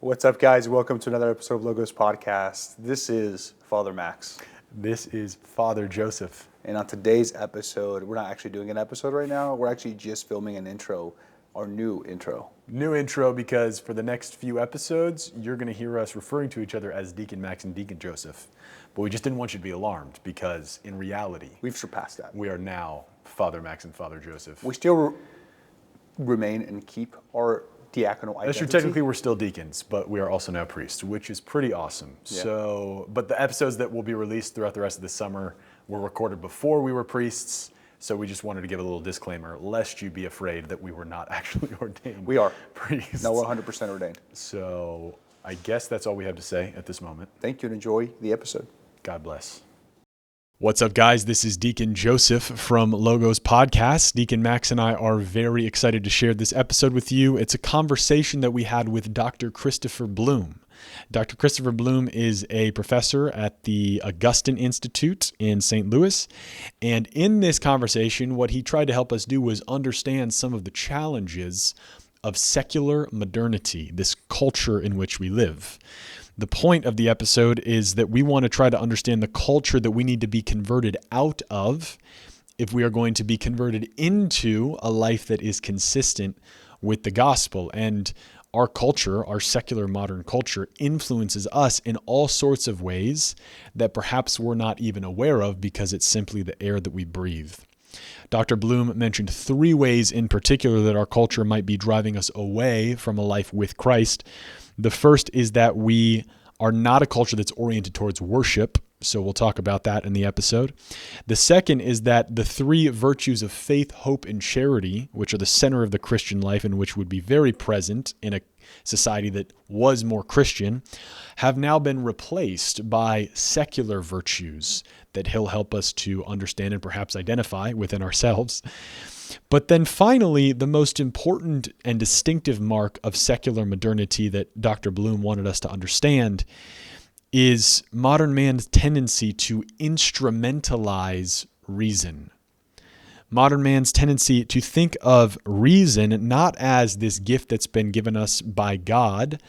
What's up, guys? Welcome to another episode of Logos Podcast. This is Father Max. This is Father Joseph. And on today's episode, we're not actually doing an episode right now. We're actually just filming an intro, our new intro. New intro because for the next few episodes, you're going to hear us referring to each other as Deacon Max and Deacon Joseph. But we just didn't want you to be alarmed because in reality, We've surpassed that. we are now Father Max and Father Joseph. We still remain and keep our diaconal identity. That's true. Technically, we're still deacons, but we are also now priests, which is pretty awesome. Yeah. But the episodes that will be released throughout the rest of the summer were recorded before we were priests. So we just wanted to give a little disclaimer, lest you be afraid that we were not actually ordained. We are. Priests. No, we're 100% ordained. So I guess that's all we have to say at this moment. Thank you and enjoy the episode. God bless. What's up, guys? This is Deacon Joseph from Logos Podcast. Deacon Max and I are very excited to share this episode with you. It's a conversation that we had with Dr. Christopher Blum. Dr. Christopher Blum is a professor at the Augustine Institute in St. Louis. And in this conversation, what he tried to help us do was understand some of the challenges of secular modernity, this culture in which we live. The point of the episode is that we want to try to understand the culture that we need to be converted out of if we are going to be converted into a life that is consistent with the gospel. And our culture, our secular modern culture, influences us in all sorts of ways that perhaps we're not even aware of because it's simply the air that we breathe. Dr. Blum mentioned three ways in particular that our culture might be driving us away from a life with Christ. The first is that we are not a culture that's oriented towards worship, so we'll talk about that in the episode. The second is that the three virtues of faith, hope, and charity, which are the center of the Christian life and which would be very present in a society that was more Christian, have now been replaced by secular virtues that he'll help us to understand and perhaps identify within ourselves. But then finally, the most important and distinctive mark of secular modernity that Dr. Blum wanted us to understand is modern man's tendency to instrumentalize reason. Modern man's tendency to think of reason not as this gift that's been given us by God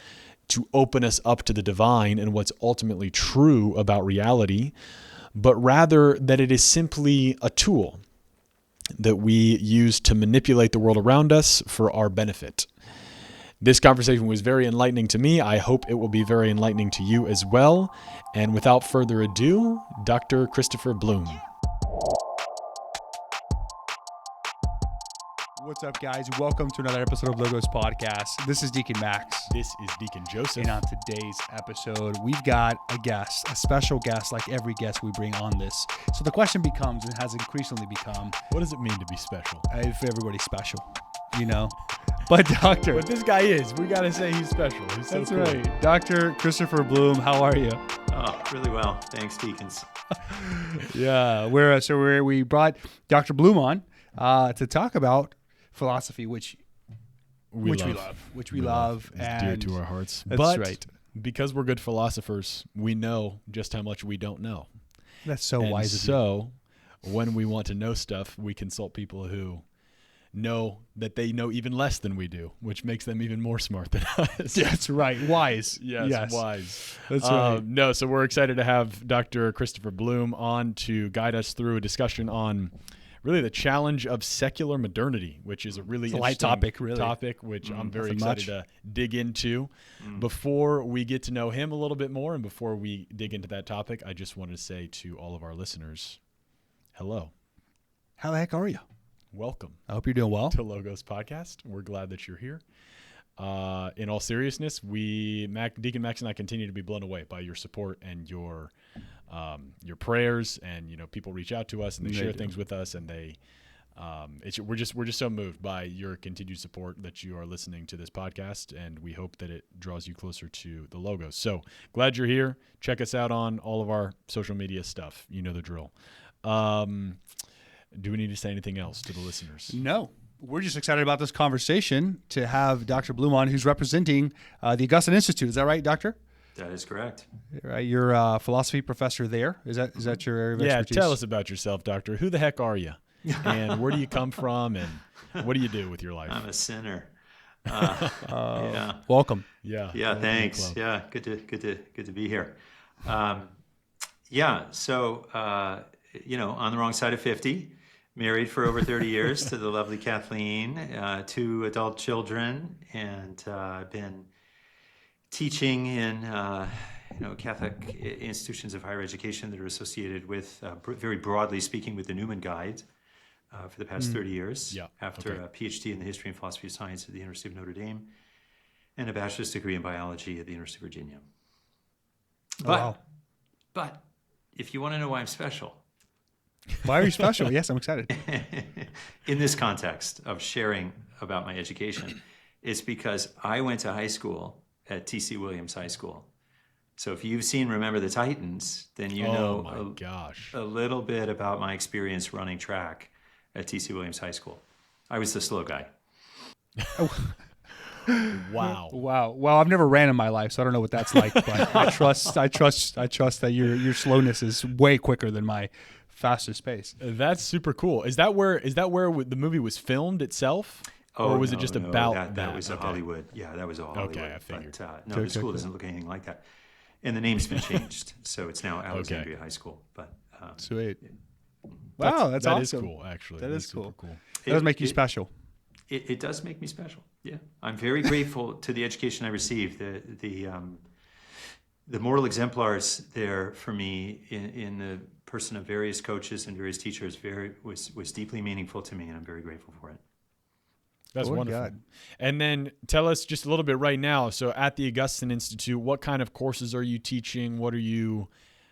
to open us up to the divine and what's ultimately true about reality, but rather that it is simply a tool that we use to manipulate the world around us for our benefit. This conversation was very enlightening to me. I hope it will be very enlightening to you as well. And without further ado, Dr. Christopher Blum. What's up, guys? Welcome to another episode of Logos Podcast. This is Deacon Max. This is Deacon Joseph. And on today's episode, we've got a guest, a special guest like every guest we bring on this. So the question becomes, and has increasingly become, what does it mean to be special? If everybody's special, you know? But Doctor... But this guy is. We got to say he's special. He's so That's cool. right. Dr. Christopher Blum, how are you? Oh, really well. Thanks, deacons. Yeah, we brought Dr. Blum on to talk about philosophy, which we love, It's and dear to our hearts. That's But right. because we're good philosophers, we know just how much we don't know. That's so And wise of you. so when we want to know stuff, we consult people who know that they know even less than we do, which makes them even more smart than us. That's right. Wise. Yes, wise. That's right. No, so we're excited to have Dr. Christopher Blum on to guide us through a discussion on really the challenge of secular modernity, which is a really It's a light interesting topic, which I'm very nothing excited much. to dig into. Before we get to know him a little bit more and before we dig into that topic, I just wanted to say to all of our listeners, hello. How the heck are you? Welcome I hope you're doing well. to Logos Podcast. We're glad that you're here. In all seriousness, Deacon Max and I continue to be blown away by your support and your prayers, and people reach out to us and they share things with us, and we're just so moved by your continued support that you are listening to this podcast, and we hope that it draws you closer to the Logos. So glad you're here. Check us out on all of our social media stuff. You know the drill. Do we need to say anything else to the listeners? No. We're just excited about this conversation to have Dr. Blum on, who's representing the Augustine Institute. Is that right, Doctor? That is correct. Right, you're a philosophy professor there. Is that your area of expertise? Yeah, tell us about yourself, Doctor. Who the heck are you? And where do you come from? And what do you do with your life? I'm a sinner. Yeah. Welcome. Yeah. Yeah. welcome to the Thanks. club. Yeah. Good to be here. Yeah. So, on the wrong side of 50, married for over 30 years to the lovely Kathleen, 2 adult children, and I've been teaching in Catholic institutions of higher education that are associated with, very broadly speaking, with the Newman Guide for the past 30 years. Yeah, After okay. a PhD in the history and philosophy of science at the University of Notre Dame and a bachelor's degree in biology at the University of Virginia. Wow. But if you want to know why I'm special, Why are you special? Yes, I'm excited. in this context of sharing about my education, it's because I went to high school at T.C. Williams High School. So if you've seen Remember the Titans, then you Oh my know gosh. a little bit about my experience running track at T.C. Williams High School. I was the slow guy. Wow. Wow. Well, I've never ran in my life, so I don't know what that's like. But I trust that your slowness is way quicker than my fastest pace. That's super cool. Is that where the movie was filmed itself? Or was it just about that? That was a Okay. Hollywood. Yeah, that was a Hollywood. Okay, I figured. But, no, the school doesn't look anything like that. And the name's been changed, so it's now Alexandria High School. But Sweet. Wow, that's that awesome. is cool, actually. That is super cool. cool. That does make you special. It does make me special. Yeah, I'm very grateful to the education I received. The moral exemplars there for me in the person of various coaches and various teachers was deeply meaningful to me, and I'm very grateful for it. That's Lord wonderful. God. And then tell us just a little bit right now. So at the Augustine Institute, what kind of courses are you teaching? What are you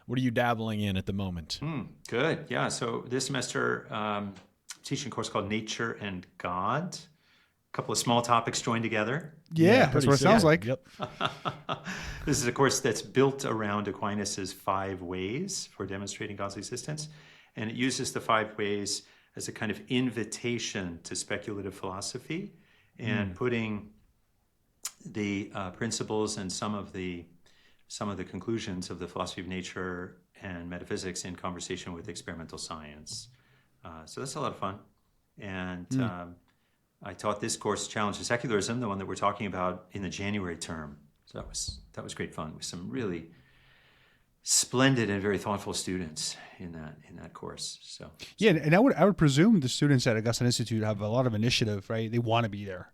dabbling in at the moment? Good. Yeah. So this semester, teaching a course called Nature and God. A couple of small topics joined together. Yeah, that's pretty what it sounds simple. like. Yep. This is a course that's built around Aquinas's 5 ways for demonstrating God's existence. And it uses the 5 ways as a kind of invitation to speculative philosophy and putting the principles and some of the conclusions of the philosophy of nature and metaphysics in conversation with experimental science. So that's a lot of fun. And I taught this course, Challenge to Secularism, the one that we're talking about, in the January term. So that was great fun with some really splendid and very thoughtful students in that course. So Yeah, and I would presume the students at Augustine Institute have a lot of initiative, right? They want to be there,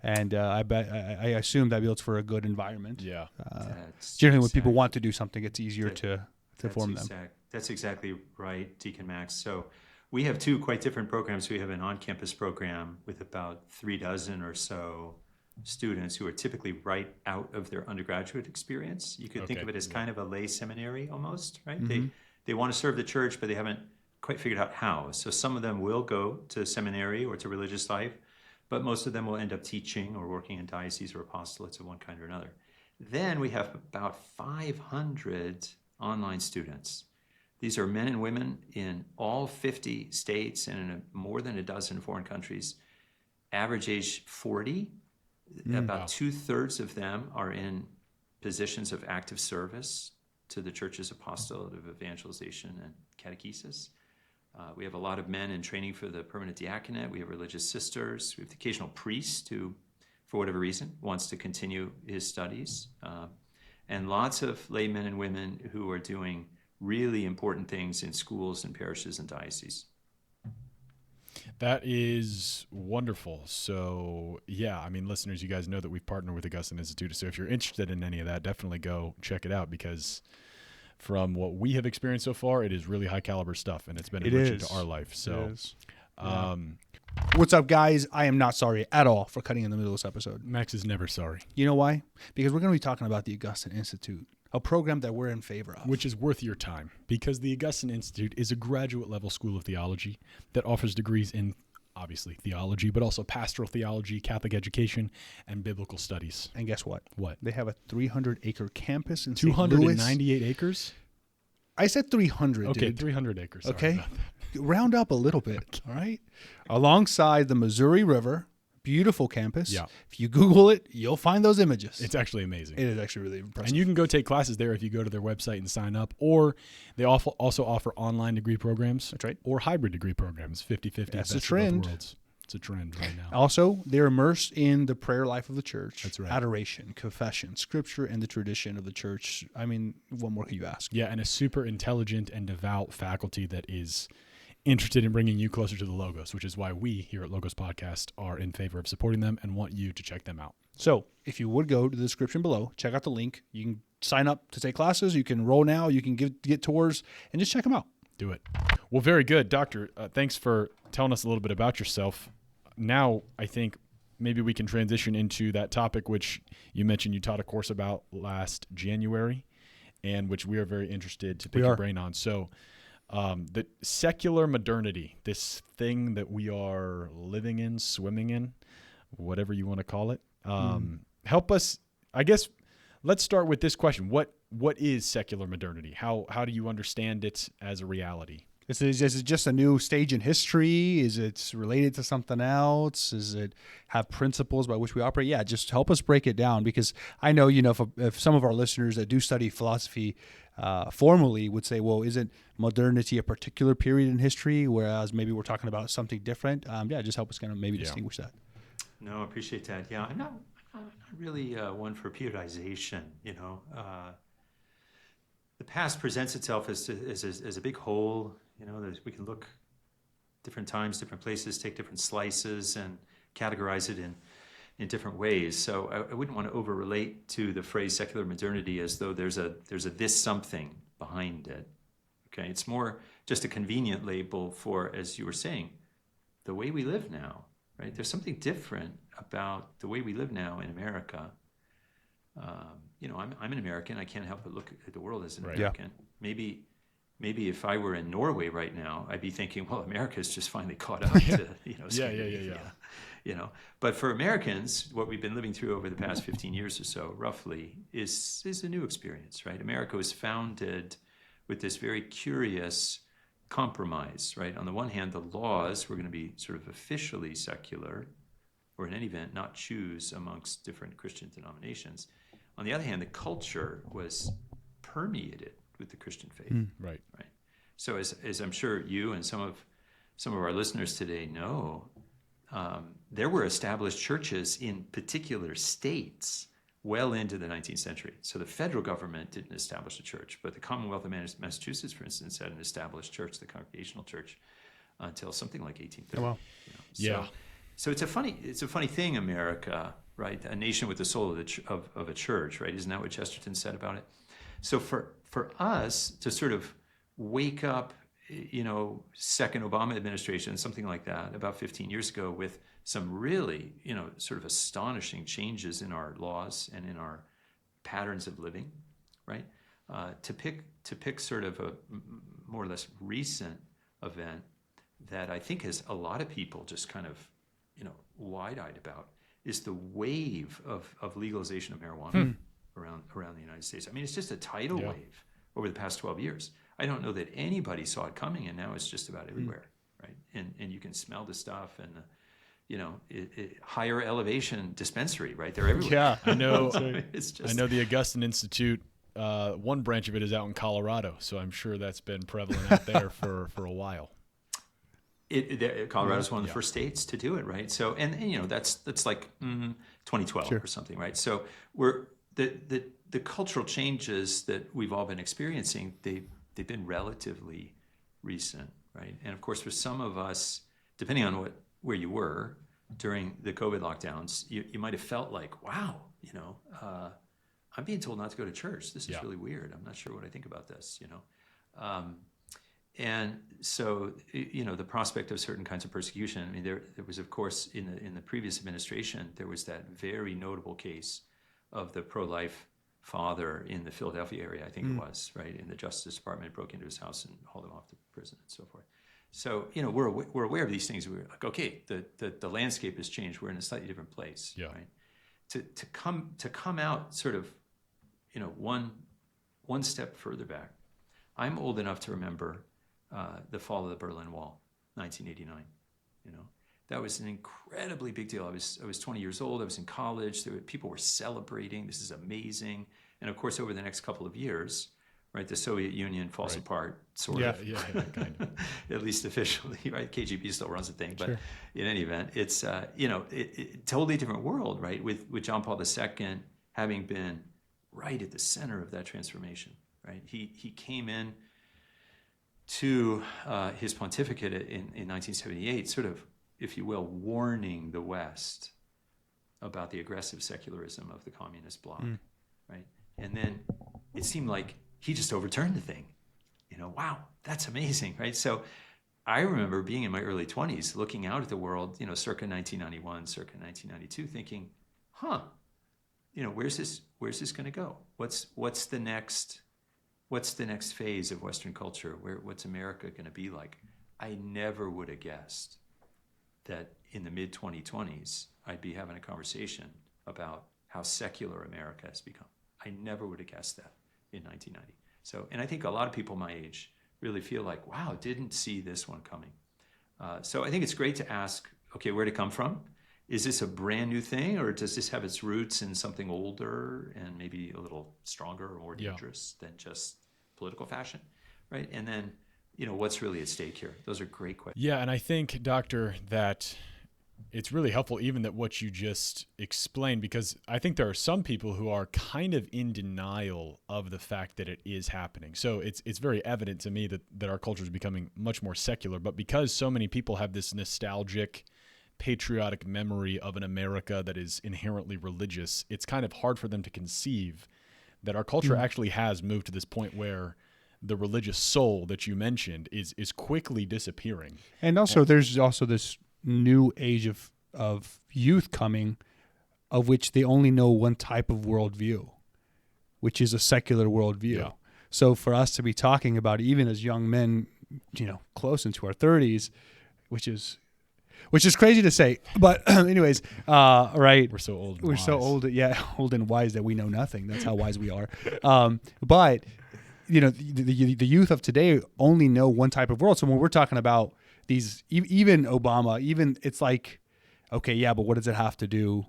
and I assume that builds for a good environment. Yeah. Generally, when people want to do something, it's easier to form them. That's exactly right, Deacon Max. So we have 2 quite different programs. We have an on-campus program with about 36 or so students who are typically right out of their undergraduate experience. You could think of it as kind of a lay seminary almost, right? They want to serve the church, but they haven't quite figured out how. So some of them will go to seminary or to religious life, but most of them will end up teaching or working in dioceses or apostolates of one kind or another. Then we have about 500 online students. These are men and women in all 50 states and in more than a dozen foreign countries. Average age 40. About 2/3 of them are in positions of active service to the church's apostolate of evangelization and catechesis. We have a lot of men in training for the permanent diaconate. We have religious sisters. We have the occasional priest who, for whatever reason, wants to continue his studies. And lots of laymen and women who are doing really important things in schools and parishes and dioceses. That is wonderful. So, yeah, I mean, listeners, you guys know that we've partnered with Augustine Institute. So if you're interested in any of that, definitely go check it out, because from what we have experienced so far, it is really high caliber stuff, and it's been enriching to our life. So, What's up, guys? I am not sorry at all for cutting in the middle of this episode. Max is never sorry. You know why? Because we're going to be talking about the Augustine Institute, a program that we're in favor of. Which is worth your time, because the Augustine Institute is a graduate level school of theology that offers degrees in, obviously, theology, but also pastoral theology, Catholic education, and biblical studies. And guess what? What? They have a 300-acre campus in St. Louis. 298 acres? I said 300, Okay, dude. 300 acres. Sorry Okay? about that. Round up a little bit, all right? Alongside the Missouri River, beautiful campus. Yeah. If you Google it, you'll find those images. It's actually amazing. It is actually really impressive. And you can go take classes there if you go to their website and sign up, or they also offer online degree programs. That's right. Or hybrid degree programs, 50-50. That's best a of both trend. worlds. It's a trend right now. Also, they're immersed in the prayer life of the church. That's right. Adoration, confession, scripture, and the tradition of the church. I mean, what more could you ask? Yeah, and a super intelligent and devout faculty that is interested in bringing you closer to the Logos, which is why we here at Logos Podcast are in favor of supporting them and want you to check them out. So if you would go to the description below, check out the link. You can sign up to take classes. You can enroll now. You can get tours and just check them out. Do it. Well, very good, Doctor. Thanks for telling us a little bit about yourself. Now, I think maybe we can transition into that topic which you mentioned you taught a course about last January and which we are very interested to pick your brain on. So the secular modernity, this thing that we are living in, swimming in, whatever you want to call it. Help us, I guess, let's start with this question. What is secular modernity? How do you understand it as a reality? Is it just a new stage in history? Is it related to something else? Does it have principles by which we operate? Yeah, just help us break it down, because I know, if some of our listeners that do study philosophy formally would say, well, isn't modernity a particular period in history, whereas maybe we're talking about something different? Just help us kind of maybe distinguish that. No, I appreciate that. Yeah, I'm not really one for periodization. The past presents itself as a big whole. We can look different times, different places, take different slices, and categorize it in different ways. So I wouldn't want to over-relate to the phrase secular modernity as though there's a this something behind it. Okay, it's more just a convenient label for, as you were saying, the way we live now. Right? There's something different about the way we live now in America. I'm an American. I can't help but look at the world as an American. Maybe if I were in Norway right now, I'd be thinking, well, America's just finally caught up to, But for Americans, what we've been living through over the past 15 years or so, roughly, is a new experience, right? America was founded with this very curious compromise, right? On the one hand, the laws were going to be sort of officially secular, or in any event, not choose amongst different Christian denominations. On the other hand, the culture was permeated with the Christian faith. Right. So as I'm sure you and some of our listeners today know, there were established churches in particular states well into the 19th century. So the federal government didn't establish a church, but the Commonwealth of Massachusetts, for instance, had an established church, the Congregational Church, until something like 1830. Oh, wow. So it's a funny thing, America, right? A nation with the soul of a church, right? Isn't that what Chesterton said about it? So for us to sort of wake up, second Obama administration, something like that, about 15 years ago, with some really, sort of astonishing changes in our laws and in our patterns of living, right? To pick sort of a more or less recent event that I think has a lot of people just kind of, wide-eyed about, is the wave of legalization of marijuana around the United States. I mean, it's just a tidal wave over the past 12 years. I don't know that anybody saw it coming, and now it's just about everywhere, right? And you can smell the stuff, and higher elevation dispensary, right? They're everywhere. Yeah, I know. It's just, I know the Augustine Institute. One branch of it is out in Colorado, so I'm sure that's been prevalent out there for a while. Colorado's one of the first states to do it, right? So, and that's like 2012 or something, right? So we're the cultural changes that we've all been experiencing. They've been relatively recent, right? And of course, for some of us, depending on where you were during the COVID lockdowns, you might have felt like, wow, I'm being told not to go to church. This is really weird. I'm not sure what I think about this, And so, the prospect of certain kinds of persecution. I mean, there was, of course, in the previous administration, there was that very notable case of the pro-life father in the Philadelphia area, I think it was, right? And the Justice Department broke into his house and hauled him off to prison and so forth. So, we're aware of these things. We're like, okay, the landscape has changed. We're in a slightly different place, right? To come out sort of, one step further back. I'm old enough to remember the fall of the Berlin Wall, 1989. That was an incredibly big deal. I was 20 years old. I was in college. People were celebrating. This is amazing. And of course, over the next couple of years, right? The Soviet Union falls Right. apart, sort Yeah. of. Yeah, kind of. At least officially, right? KGB still runs the thing, but Sure. in any event, it's totally different world, right? With John Paul II having been right at the center of that transformation, right? He came in to his pontificate in 1978, sort of, if you will, warning the West about the aggressive secularism of the communist bloc, right? And then it seemed like he just overturned the thing. Wow, that's amazing, right? So I remember being in my early 20s, looking out at the world, circa 1991, circa 1992, thinking, where's this going to go? What's the next phase of Western culture? What's America going to be like? I never would have guessed that in the mid 2020s, I'd be having a conversation about how secular America has become. I never would have guessed that in 1990. So, and I think a lot of people my age really feel like, wow, didn't see this one coming. So I think it's great to ask, okay, where'd it come from? Is this a brand new thing, or does this have its roots in something older and maybe a little stronger or more dangerous than just political fashion, right? And then, what's really at stake here? Those are great questions. Yeah, and I think, Doctor, that it's really helpful even that what you just explained, because I think there are some people who are kind of in denial of the fact that it is happening. So it's very evident to me that our culture is becoming much more secular, but because so many people have this nostalgic, patriotic memory of an America that is inherently religious, it's kind of hard for them to conceive that our culture actually has moved to this point where the religious soul that you mentioned is quickly disappearing. And also, there's also this new age of youth coming, of which they only know one type of worldview, which is a secular worldview. Yeah. So for us to be talking about, even as young men, close into our 30s, which is crazy to say, but anyways, right? We're so old. We're so old, old and wise that we know nothing. That's how wise we are. But the youth of today only know one type of world. So when we're talking about these, even Obama, it's like, okay, yeah, but what does it have to do?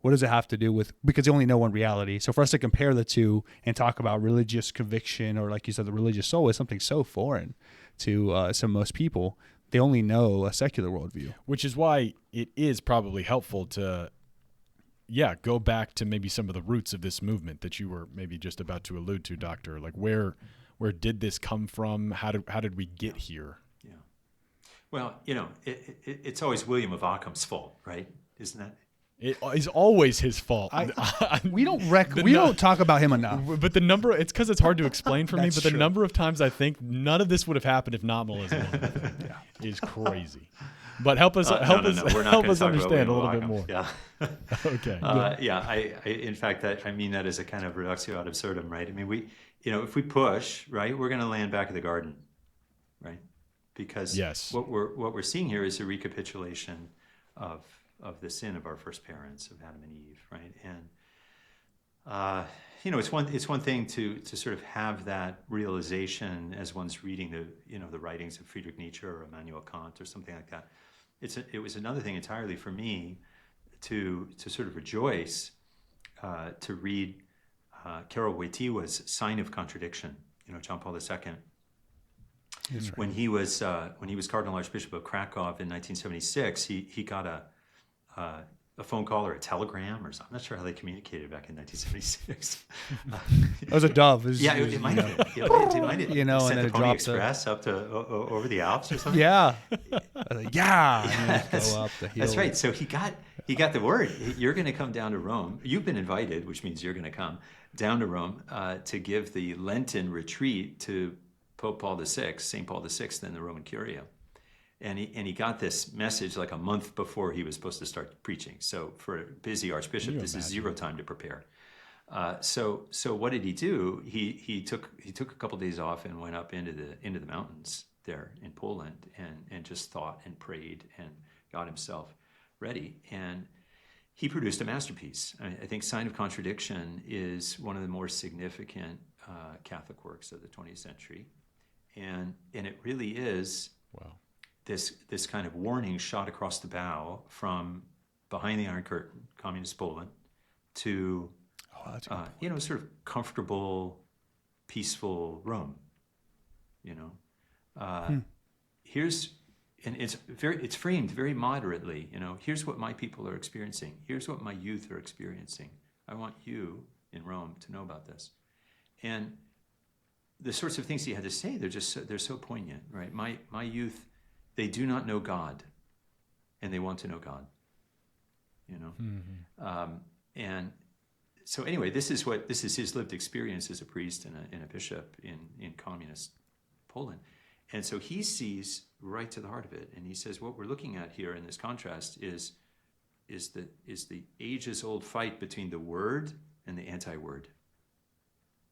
What does it have to do with, because they only know one reality. So for us to compare the two and talk about religious conviction, or like you said, the religious soul, is something so foreign to most people. They only know a secular worldview. Which is why it is probably helpful to, go back to maybe some of the roots of this movement that you were maybe just about to allude to, Doctor. Like where did this come from? How did we get here? Yeah. Well, it's always William of Occam's fault, right? Isn't that? It is always his fault. We don't talk about him enough. But the number, it's because it's hard to explain for me, That's but the true. number of times I think none of this would have happened if nominalism is crazy. But help us We're not help gonna us talk about understand a William little of bit Ockham. more. Yeah. Okay. I in fact, I mean that as a kind of reductio ad absurdum, right? I mean, if we push, right, we're going to land back at the garden, right? Because what we're seeing here is a recapitulation of the sin of our first parents, of Adam and Eve, right? And it's one thing to sort of have that realization as one's reading the writings of Friedrich Nietzsche or Immanuel Kant or something like that. It was another thing entirely for me to sort of rejoice to read Karol Wojtyła's Sign of Contradiction. John Paul II. That's right. When he was Cardinal Archbishop of Krakow in 1976, he got a phone call or a telegram or something. I'm not sure how they communicated back in 1976. It was a dove. It might have been. It might have. And Sent then the it Pony dropped Express up to over the Alps or something. Yeah. Yeah. And then go up the hill. That's right. So he got the word. You're going to come down to Rome. You've been invited, which means you're going to come down to Rome to give the Lenten retreat to Pope Paul VI, St. Paul VI, and the Roman Curia. And he got this message like a month before he was supposed to start preaching. So for a busy archbishop, this is zero time to prepare. So what did he do? He took a couple days off and went up into the mountains there in Poland and just thought and prayed and got himself ready. And he produced a masterpiece. I think Sign of Contradiction is one of the more significant Catholic works of the 20th century, and it really is. Wow. This kind of warning shot across the bow from behind the Iron Curtain, communist Poland, to sort of comfortable peaceful Rome. Here's, and it's framed very moderately. Here's what my people are experiencing. Here's what my youth are experiencing. I want you in Rome to know about this. And the sorts of things he had to say, they're so poignant, right? My youth, they do not know God, and they want to know God. And so anyway, this is his lived experience as a priest and a bishop in communist Poland. And so he sees right to the heart of it, and he says, what we're looking at here in this contrast is the ages-old fight between the word and the anti-word,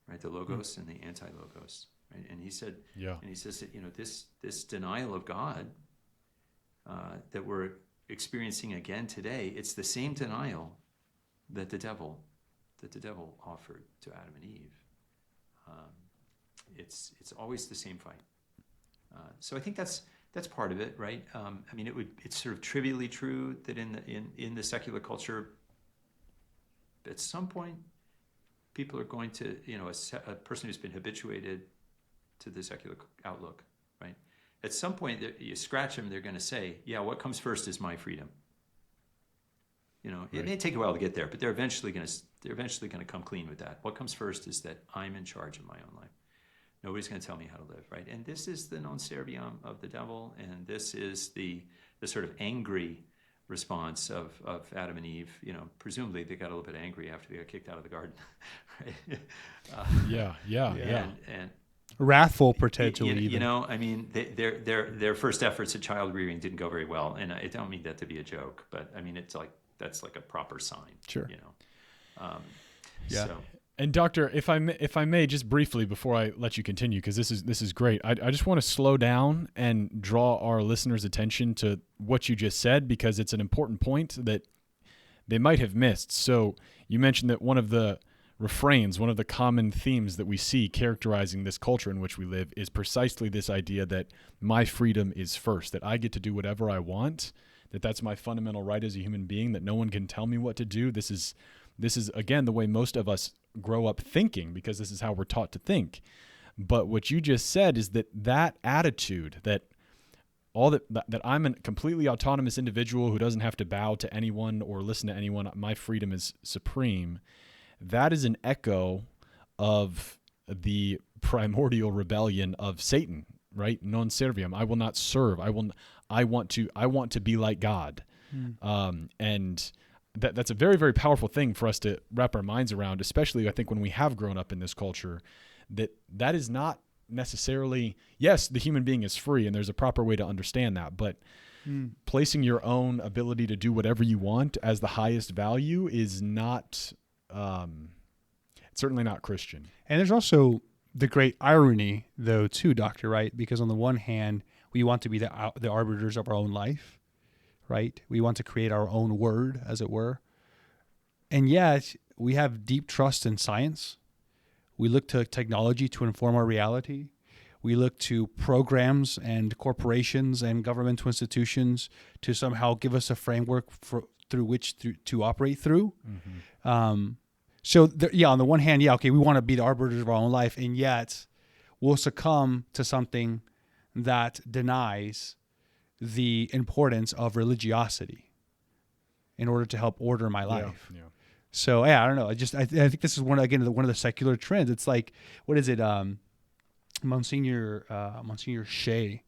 right? The logos and the anti-logos, right? And he said, and he says that this denial of God that we're experiencing again today, it's the same denial that the devil offered to Adam and Eve. It's always the same fight. So I think that's part of it, right? It's sort of trivially true that in the secular culture, at some point, people are going to, a person who's been habituated to the secular outlook, right? At some point, you scratch them, they're going to say, yeah, what comes first is my freedom. It may take a while to get there, but they're eventually going to come clean with that. What comes first is that I'm in charge of my own life. Nobody's going to tell me how to live, right? And this is the non serviam of the devil, and this is the sort of angry response of Adam and Eve. Presumably they got a little bit angry after they got kicked out of the garden, right? And wrathful potentially. Their first efforts at child rearing didn't go very well, and I don't mean that to be a joke, but it's like that's like a proper sign. Sure. So. And Doctor, if I may, just briefly before I let you continue, because this is great. I just want to slow down and draw our listeners' attention to what you just said, because it's an important point that they might have missed. So you mentioned that one of the refrains, one of the common themes that we see characterizing this culture in which we live is precisely this idea that my freedom is first, that I get to do whatever I want, that's my fundamental right as a human being, that no one can tell me what to do. This is again the way most of us grow up thinking, because this is how we're taught to think. But what you just said is that attitude, that I'm a completely autonomous individual who doesn't have to bow to anyone or listen to anyone, my freedom is supreme, that is an echo of the primordial rebellion of Satan, right? Non serviam. I will not serve. I want to be like God. And that's a very, very powerful thing for us to wrap our minds around, especially I think when we have grown up in this culture, that is not necessarily, yes, the human being is free and there's a proper way to understand that, but placing your own ability to do whatever you want as the highest value is not, certainly not Christian. And there's also the great irony, though, too, Doctor, right? Because on the one hand, we want to be the arbiters of our own life, right? We want to create our own word, as it were. And yet, we have deep trust in science. We look to technology to inform our reality. We look to programs and corporations and governmental institutions to somehow give us a framework through which to operate through. Mm-hmm. On the one hand, we want to be the arbiters of our own life, and yet we'll succumb to something that denies the importance of religiosity in order to help order my life. Yeah. So I don't know. I think this is one of the secular trends. It's like, what is it? Monsignor Shea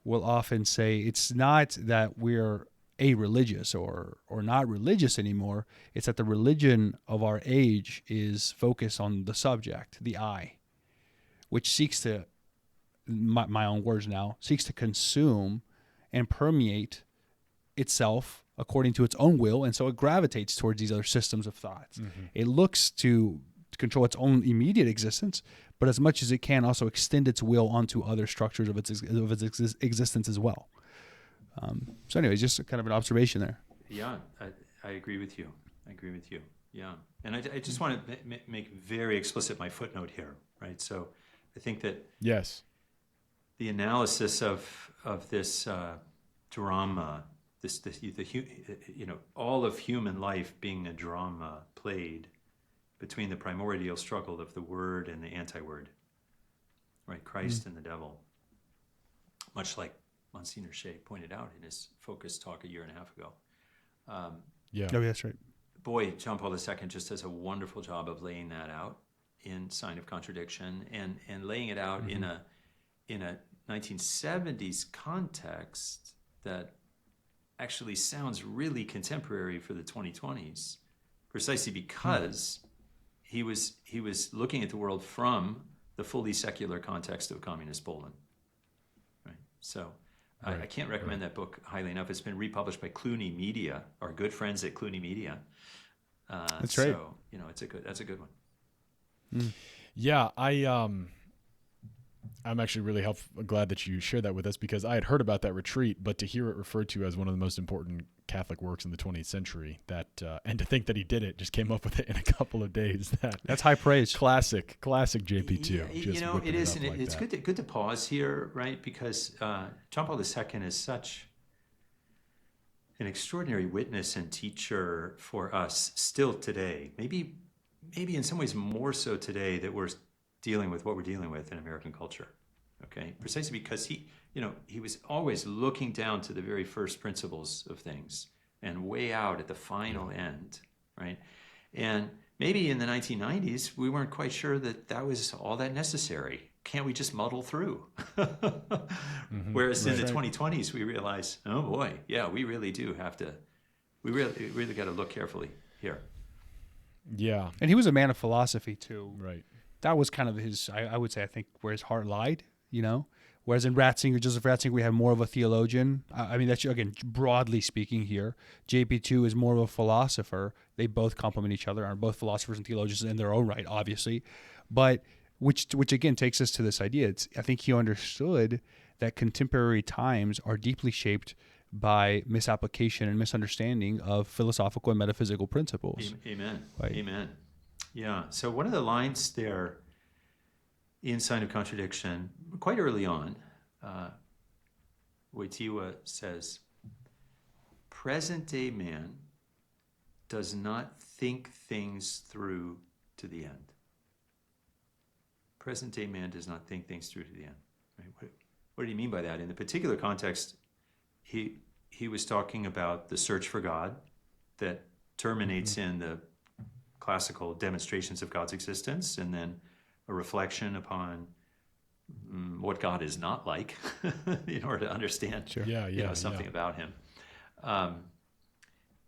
will often say it's not that we're a-religious or not religious anymore. It's that the religion of our age is focused on the subject, the I, which seeks to, my own words now, seeks to consume and permeate itself according to its own will, and so it gravitates towards these other systems of thoughts. Mm-hmm. It looks to control its own immediate existence, but as much as it can, also extend its will onto other structures of its existence as well. So anyways, just kind of an observation there. Yeah, I agree with you. Yeah, and I just want to make very explicit my footnote here, right? So I think that yes, the analysis of this drama, all of human life being a drama played between the primordial struggle of the word and the anti-word, right? Christ and the devil. Much like Monsignor Shea pointed out in his Focus talk a year and a half ago. Yeah. Oh, that's right. Boy, John Paul II just does a wonderful job of laying that out in Sign of Contradiction, and laying it out in a 1970s context that actually sounds really contemporary for the 2020s, precisely because he was looking at the world from the fully secular context of communist Poland. Right. So I can't recommend that book highly enough. It's been republished by Clooney Media, our good friends at Clooney Media. That's right. So that's a good one. Yeah, I'm actually really glad that you shared that with us, because I had heard about that retreat, but to hear it referred to as one of the most important Catholic works in the 20th century, and to think that he did it, just came up with it in a couple of days. That's high praise. Classic JP2. Yeah, it is, and it's good to pause here, right? Because John Paul II is such an extraordinary witness and teacher for us still today. Maybe in some ways more so today that we're dealing with what we're dealing with in American culture. Okay, precisely because he was always looking down to the very first principles of things and way out at the final end, right? And maybe in the 1990s we weren't quite sure that was all that necessary. Can't we just muddle through? Whereas in the 2020s we realize, oh boy, yeah, we really do have to. We really got to look carefully here. Yeah, And he was a man of philosophy too. right. That was kind of his, I would say, I think, where his heart lied, Whereas in Joseph Ratzinger, we have more of a theologian. I mean, that's, again, broadly speaking here. JP2 is more of a philosopher. They both complement each other, are both philosophers and theologians in their own right, obviously. But which again, takes us to this idea. I think he understood that contemporary times are deeply shaped by misapplication and misunderstanding of philosophical and metaphysical principles. Amen. Right. Amen. Yeah. So one of the lines there in Sign of Contradiction, quite early on, Wojtyła says, present-day man does not think things through to the end. Present-day man does not think things through to the end. Right? What did he mean by that? In the particular context, he was talking about the search for God that terminates in the classical demonstrations of God's existence, and then a reflection upon what God is not like in order to understand something about him.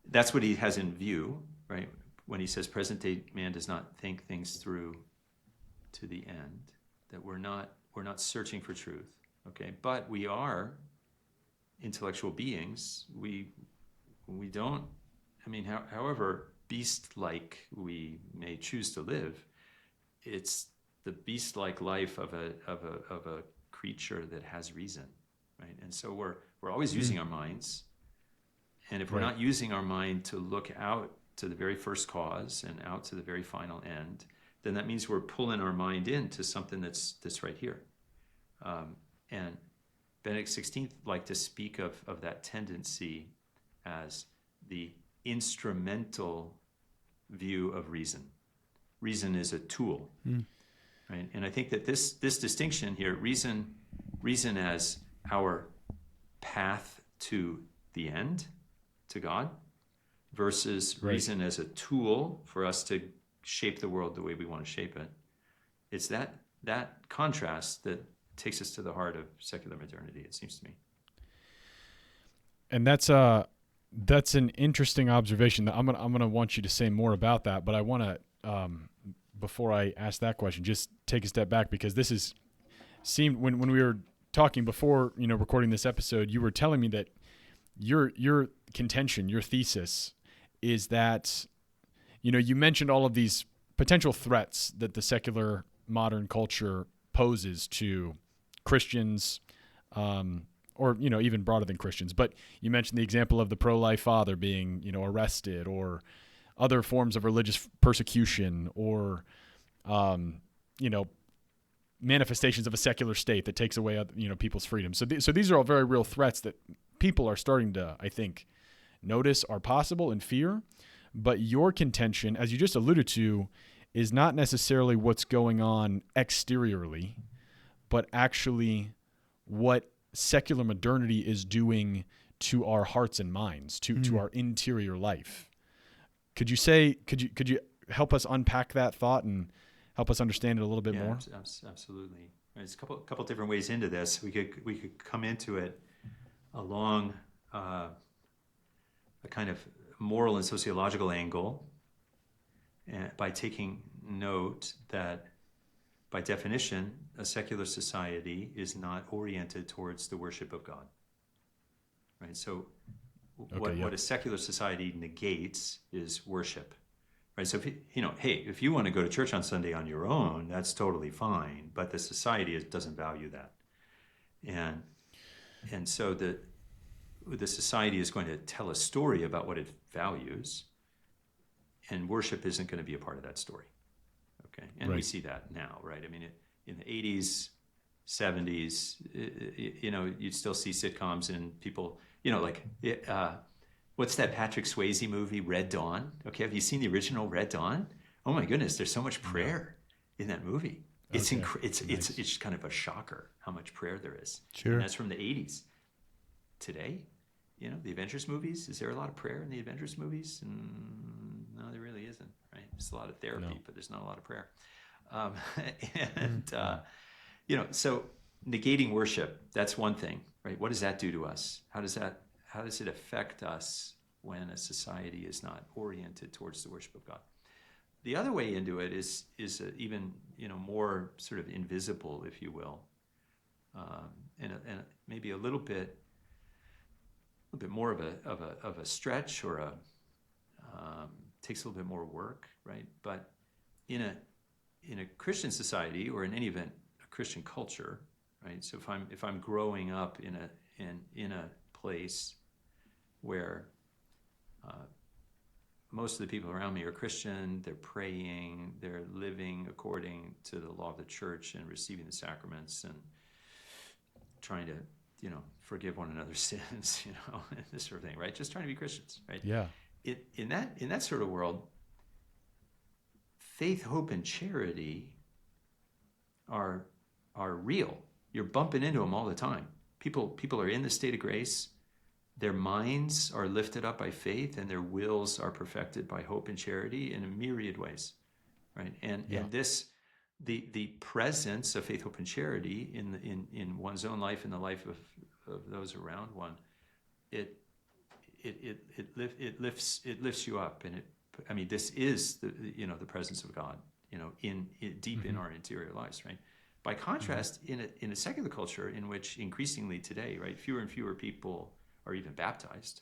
That's what he has in view, right? When he says present-day man does not think things through to the end, that we're not searching for truth, okay? But we are intellectual beings. We don't, however beast-like we may choose to live, it's the beast-like life of a creature that has reason, right? And so we're always using our minds, and if we're not using our mind to look out to the very first cause and out to the very final end, then that means we're pulling our mind into something that's right here. And Benedict XVI liked to speak of that tendency as the instrumental view of reason. Reason is a tool, right? And I think that this distinction here, reason as our path to the end, to God, versus reason as a tool for us to shape the world the way we want to shape it. It's that contrast that takes us to the heart of secular modernity, it seems to me. And that's an interesting observation. I'm gonna want you to say more about that, but I want to before I ask that question, just take a step back, because this seemed when we were talking before, recording this episode, you were telling me that your contention, your thesis, is that you mentioned all of these potential threats that the secular modern culture poses to Christians, or even broader than Christians. But you mentioned the example of the pro-life father being arrested, or other forms of religious persecution, or manifestations of a secular state that takes away people's freedom. So these are all very real threats that people are starting to, I think, notice are possible and fear. But your contention, as you just alluded to, is not necessarily what's going on exteriorly, but actually what secular modernity is doing to our hearts and minds, to our interior life. Could you help us unpack that thought and help us understand it a little bit more? Absolutely. There's a couple different ways into this. We could come into it along a kind of moral and sociological angle, by taking note that, by definition, a secular society is not oriented towards the worship of God. Right? So what a secular society negates is worship. Right? So if you want to go to church on Sunday on your own, that's totally fine, but the society doesn't value that. And so the society is going to tell a story about what it values, and worship isn't going to be a part of that story. Okay, and we see that now, right? I mean, in the 80s, 70s, you'd still see sitcoms and people, what's that Patrick Swayze movie, Red Dawn? Okay, have you seen the original Red Dawn? Oh my goodness, there's so much prayer in that movie. It's it's kind of a shocker how much prayer there is. Sure. And that's from the 80s. Today, the Avengers movies, is there a lot of prayer in the Avengers movies? No, there really isn't, right? There's a lot of therapy, but there's not a lot of prayer. So negating worship, that's one thing, right? What does that do to us? How does it affect us when a society is not oriented towards the worship of God? The other way into it is even more sort of invisible, if you will, and maybe a little bit more of a stretch, or takes a little bit more work, right? But in a Christian society, or in any event, a Christian culture, right? So if I'm growing up in a place where most of the people around me are Christian, they're praying, they're living according to the law of the church and receiving the sacraments and trying to, forgive one another's sins, and this sort of thing, right? Just trying to be Christians, right? Yeah. In that sort of world, faith, hope, and charity are real. You're bumping into them all the time. People are in the state of grace. Their minds are lifted up by faith, and their wills are perfected by hope and charity in a myriad ways, right? And this, the presence of faith, hope, and charity in one's own life and the life of those around one, it lifts you up, and this is the presence of God, in deep in our interior lives, right? By contrast, in a secular culture in which increasingly today, right, fewer and fewer people are even baptized.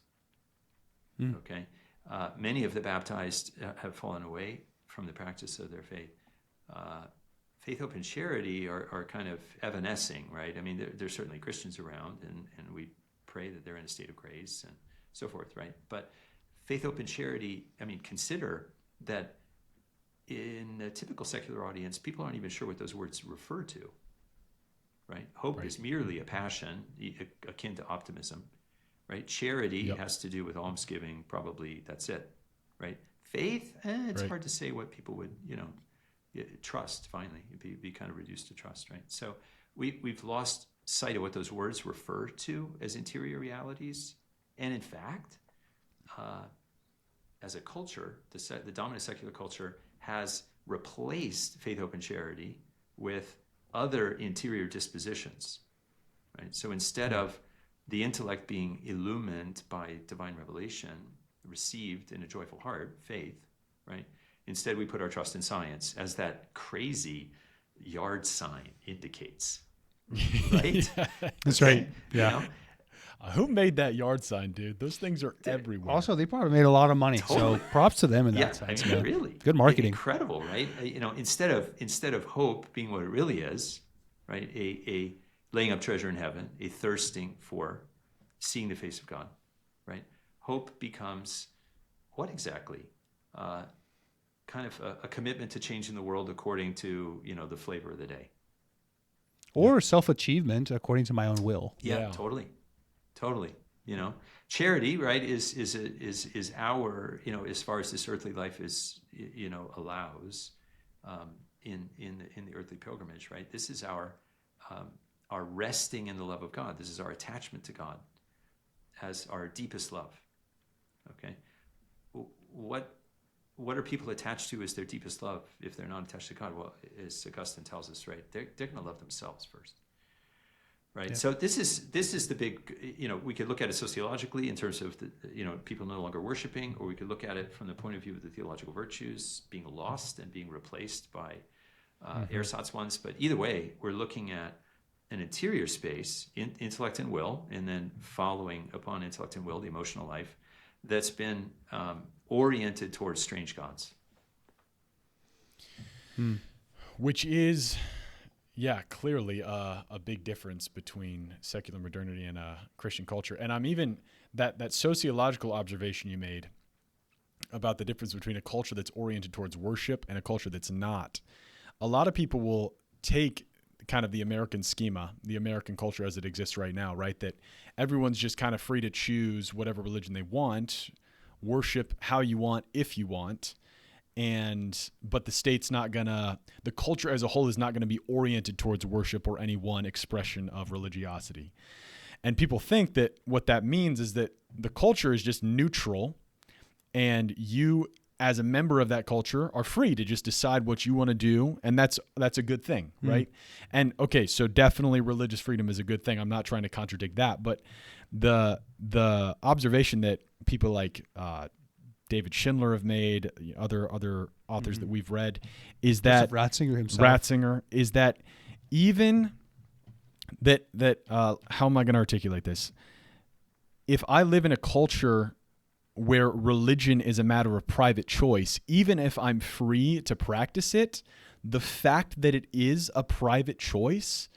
Okay, many of the baptized have fallen away from the practice of their faith. Faith, hope, and charity are kind of evanescing, right? I mean, there's certainly Christians around, and we pray that they're in a state of grace and so forth, right? But faith, hope, and charity, consider that in a typical secular audience, people aren't even sure what those words refer to, right? Hope is merely a passion akin to optimism, right? Charity has to do with almsgiving, probably that's it, right? Faith, it's hard to say what people would, trust, finally. It'd be kind of reduced to trust, right? So we've lost sight of what those words refer to as interior realities. And in fact, as a culture, the dominant secular culture has replaced faith, hope, and charity with other interior dispositions, right? So instead of the intellect being illumined by divine revelation, received in a joyful heart, faith, right? Instead, we put our trust in science, as that crazy yard sign indicates, right? That's right. Yeah. Who made that yard sign, dude? Those things are everywhere. Also, they probably made a lot of money, Totally. so props to them in that sense. Man. Really, Good marketing. Incredible, right? Instead of hope being what it really is, right? A laying up treasure in heaven, a thirsting for seeing the face of God, right? Hope becomes what exactly? Kind of a commitment to changing the world according to the flavor of the day, or self-achievement according to my own will. Yeah. Totally. Charity, right, is our, as far as this earthly life is, allows, in the earthly pilgrimage, right? This is our resting in the love of God. This is our attachment to God as our deepest love. Okay, what are people attached to as their deepest love if they're not attached to God? Well, as Augustine tells us, right, they're going to love themselves first. Right. Yeah. So this is the big, we could look at it sociologically in terms of people no longer worshiping, or we could look at it from the point of view of the theological virtues being lost and being replaced by ersatz ones. But either way, we're looking at an interior space, intellect and will, and then following upon intellect and will, the emotional life, that's been oriented towards strange gods. Which is... yeah, clearly a big difference between secular modernity and Christian culture. And I'm even, that sociological observation you made about the difference between a culture that's oriented towards worship and a culture that's not. A lot of people will take kind of the American schema, the American culture as it exists right now, right? That everyone's just kind of free to choose whatever religion they want, worship how you want, if you want. But the state's not gonna, the culture as a whole is not gonna be oriented towards worship or any one expression of religiosity. And people think that what that means is that the culture is just neutral, and you as a member of that culture are free to just decide what you want to do. And that's a good thing, right? And okay, so definitely religious freedom is a good thing. I'm not trying to contradict that, but the observation that people like, David Schindler have made, other authors that we've read, is that Ratzinger himself. Is that even that how am I going to articulate this? If I live in a culture where religion is a matter of private choice, even if I'm free to practice it, the fact that it is a private choice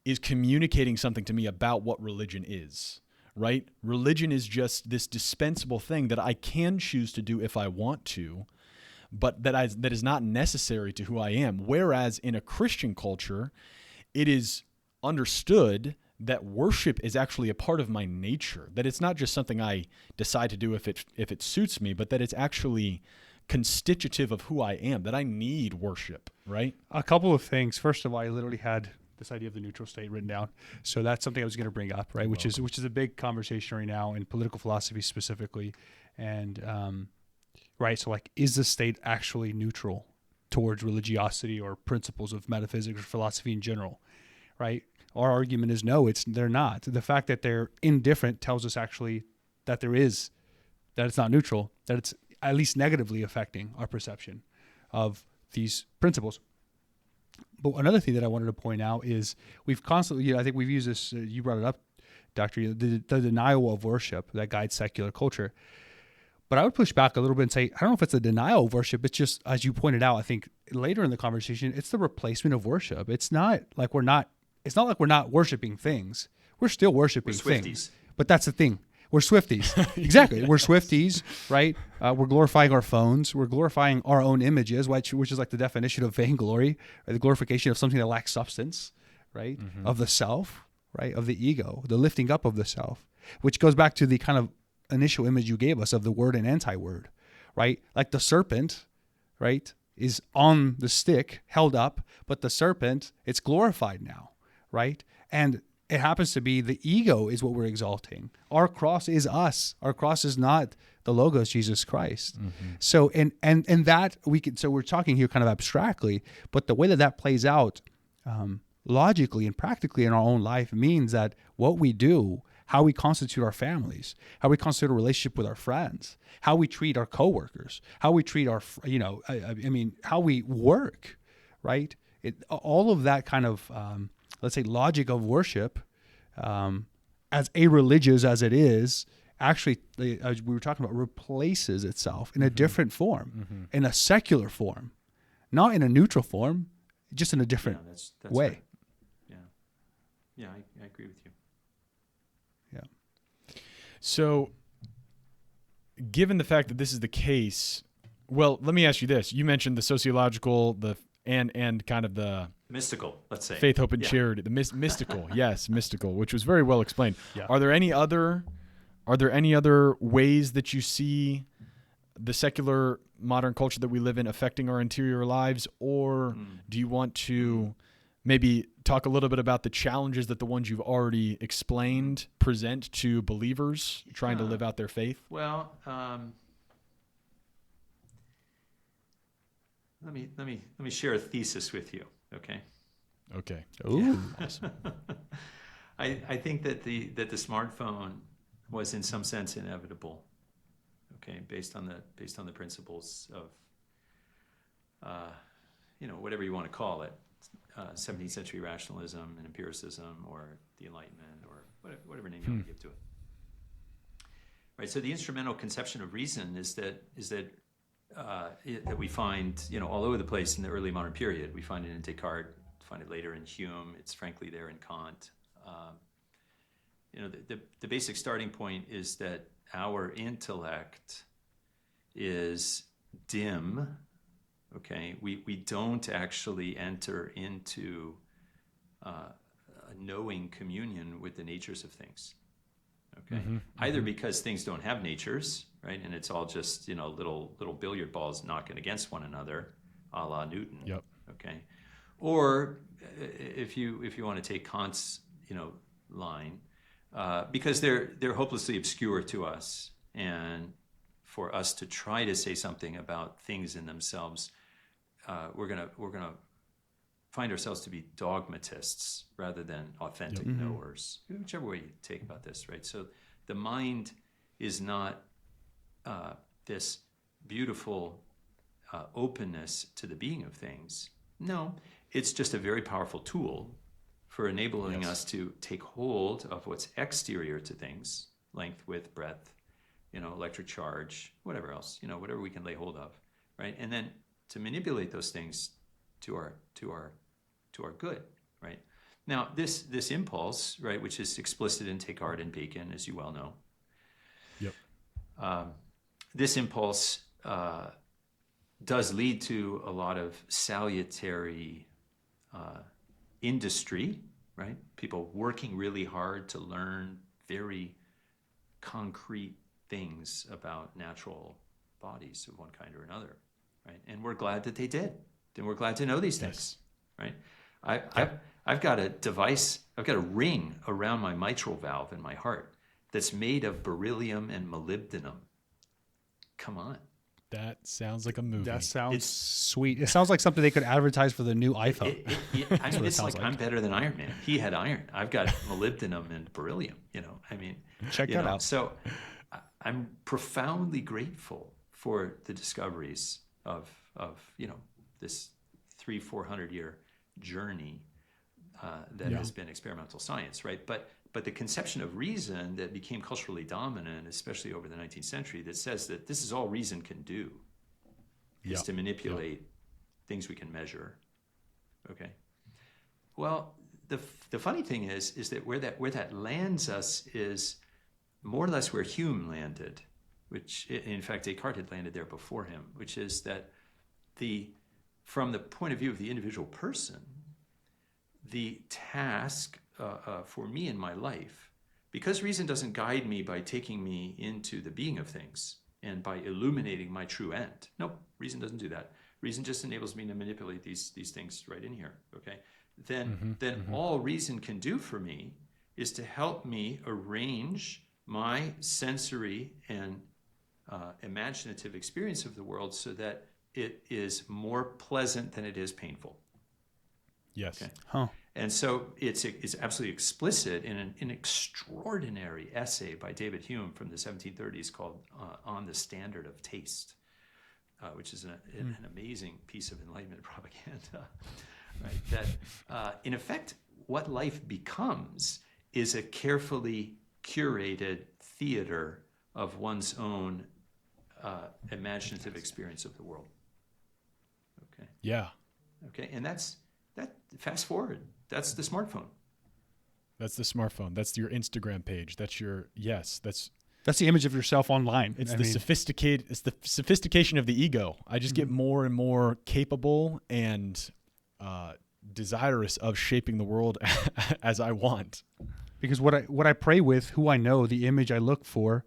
is communicating something to me about what religion is. Right? Religion is just this dispensable thing that I can choose to do if I want to, but that is not necessary to who I am. Whereas in a Christian culture, it is understood that worship is actually a part of my nature, that it's not just something I decide to do if it suits me, but that it's actually constitutive of who I am, that I need worship, right? A couple of things. First of all, I literally had this idea of the neutral state written down. So that's something I was going to bring up, right? Which is a big conversation right now in political philosophy specifically. And, right. So like, is the state actually neutral towards religiosity or principles of metaphysics or philosophy in general? Right. Our argument is no, they're not. The fact that they're indifferent tells us actually that that it's not neutral, that it's at least negatively affecting our perception of these principles. But another thing that I wanted to point out is we've constantly, I think we've used this, you brought it up, Doctor, the denial of worship that guides secular culture. But I would push back a little bit and say, I don't know if it's a denial of worship. It's just, as you pointed out, I think later in the conversation, it's the replacement of worship. It's not like we're not worshiping things. We're still worshiping things. But that's the thing. We're Swifties. Exactly. We're Swifties, right? We're glorifying our phones. We're glorifying our own images, which is like the definition of vainglory, right? The glorification of something that lacks substance, right? Mm-hmm. Of the self, right? Of the ego, the lifting up of the self, which goes back to the kind of initial image you gave us of the word and anti-word, right? Like the serpent, right, is on the stick, held up, but the serpent, it's glorified now, right? And it happens to be the ego is what we're exalting. Our cross is us. Our cross is not the Logos, Jesus Christ. Mm-hmm. So, and that so we're talking here kind of abstractly, but the way that plays out logically and practically in our own life means that what we do, how we constitute our families, how we constitute a relationship with our friends, how we treat our coworkers, how we treat our, how we work, right? All of that kind of, let's say, logic of worship, as irreligious as it is, actually, as we were talking about, replaces itself in a different form, in a secular form, not in a neutral form, just in a different that's way. Right. Yeah, I agree with you. Yeah. So, given the fact that this is the case, well, let me ask you this. You mentioned the sociological, and kind of the mystical, let's say. Faith, hope, and charity. The mystical, yes, mystical, which was very well explained. Yeah. Are there any other ways that you see the secular modern culture that we live in affecting our interior lives, or do you want to maybe talk a little bit about the challenges that the ones you've already explained present to believers trying to live out their faith? Well, let me share a thesis with you, okay? Okay. Ooh. Awesome. I think that the smartphone was in some sense inevitable, okay, based on the principles of whatever you want to call it, 17th century rationalism and empiricism, or the Enlightenment, or whatever name you want to give to it. Right. So the instrumental conception of reason is that we find all over the place in the early modern period. We find it in Descartes, find it later in Hume. It's frankly there in Kant. The basic starting point is that our intellect is dim. Okay, we don't actually enter into a knowing communion with the natures of things. Okay, either because things don't have natures, right, and it's all just little billiard balls knocking against one another, a la Newton. Yep. Okay, or if you want to take Kant's line, because they're hopelessly obscure to us, and for us to try to say something about things in themselves, we're gonna find ourselves to be dogmatists rather than authentic knowers, whichever way you take about this, right? So the mind is not this beautiful openness to the being of things. No, it's just a very powerful tool for enabling us to take hold of what's exterior to things, length, width, breadth, electric charge, whatever else, whatever we can lay hold of, right? And then to manipulate those things to our good, right? Now, this impulse, right, which is explicit in Descartes and Bacon, as you well know. Yep. This impulse does lead to a lot of salutary industry, right? People working really hard to learn very concrete things about natural bodies of one kind or another, right? And we're glad that they did. And we're glad to know these things, right? I've got a device, I've got a ring around my mitral valve in my heart that's made of beryllium and molybdenum. Come on. That sounds like a movie. That sounds sweet. It sounds like something they could advertise for the new iPhone. It's like I'm better than Iron Man. He had iron. I've got molybdenum and beryllium. Check that out. So I'm profoundly grateful for the discoveries of this 300-400 year journey that has been experimental science, right? But the conception of reason that became culturally dominant, especially over the 19th century, that says that this is all reason can do, is to manipulate things we can measure. Okay. Well, the funny thing is that where that lands us is more or less where Hume landed, which in fact Descartes had landed there before him, which is that from the point of view of the individual person, the task for me in my life, because reason doesn't guide me by taking me into the being of things and by illuminating my true end. Nope, reason doesn't do that. Reason just enables me to manipulate these things right in here, okay? Then all reason can do for me is to help me arrange my sensory and imaginative experience of the world so that it is more pleasant than it is painful. Yes. Okay. Huh. And so it's absolutely explicit in an extraordinary essay by David Hume from the 1730s called On the Standard of Taste, which is an amazing piece of Enlightenment propaganda, right? That, in effect, what life becomes is a carefully curated theater of one's own imaginative experience of the world. Okay. Yeah. Okay, and that. Fast forward. That's the smartphone. That's the smartphone. That's your Instagram page. That's the image of yourself online. It's the sophistication of the ego. I just get more and more capable and desirous of shaping the world as I want. Because what I pray with, who I know, the image I look for,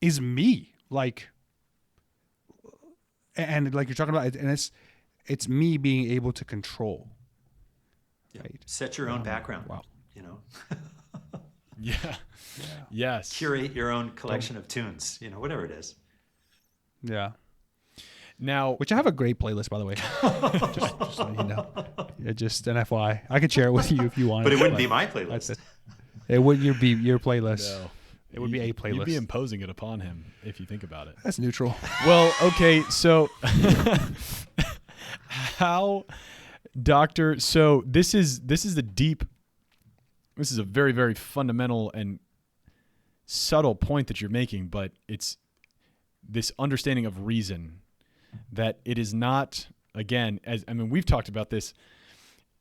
is me. Like, and like you're talking about, and it's me being able to control. Yeah. Right. Set your own background. Wow. You know, Yeah. Yes. curate your own collection of tunes. You know, whatever it is. Yeah. Now, Which I have a great playlist, by the way. just so you know. Yeah, just an FYI. I could share it with you if you want. But it wouldn't be my playlist. That's it wouldn't be your playlist. no, It would be a You'd playlist. be imposing it upon him if you think about it. That's neutral. Well, okay, so how, Doctor? So this is a very, very fundamental and subtle point that you're making, but it's this understanding of reason, that it is not, again, we've talked about this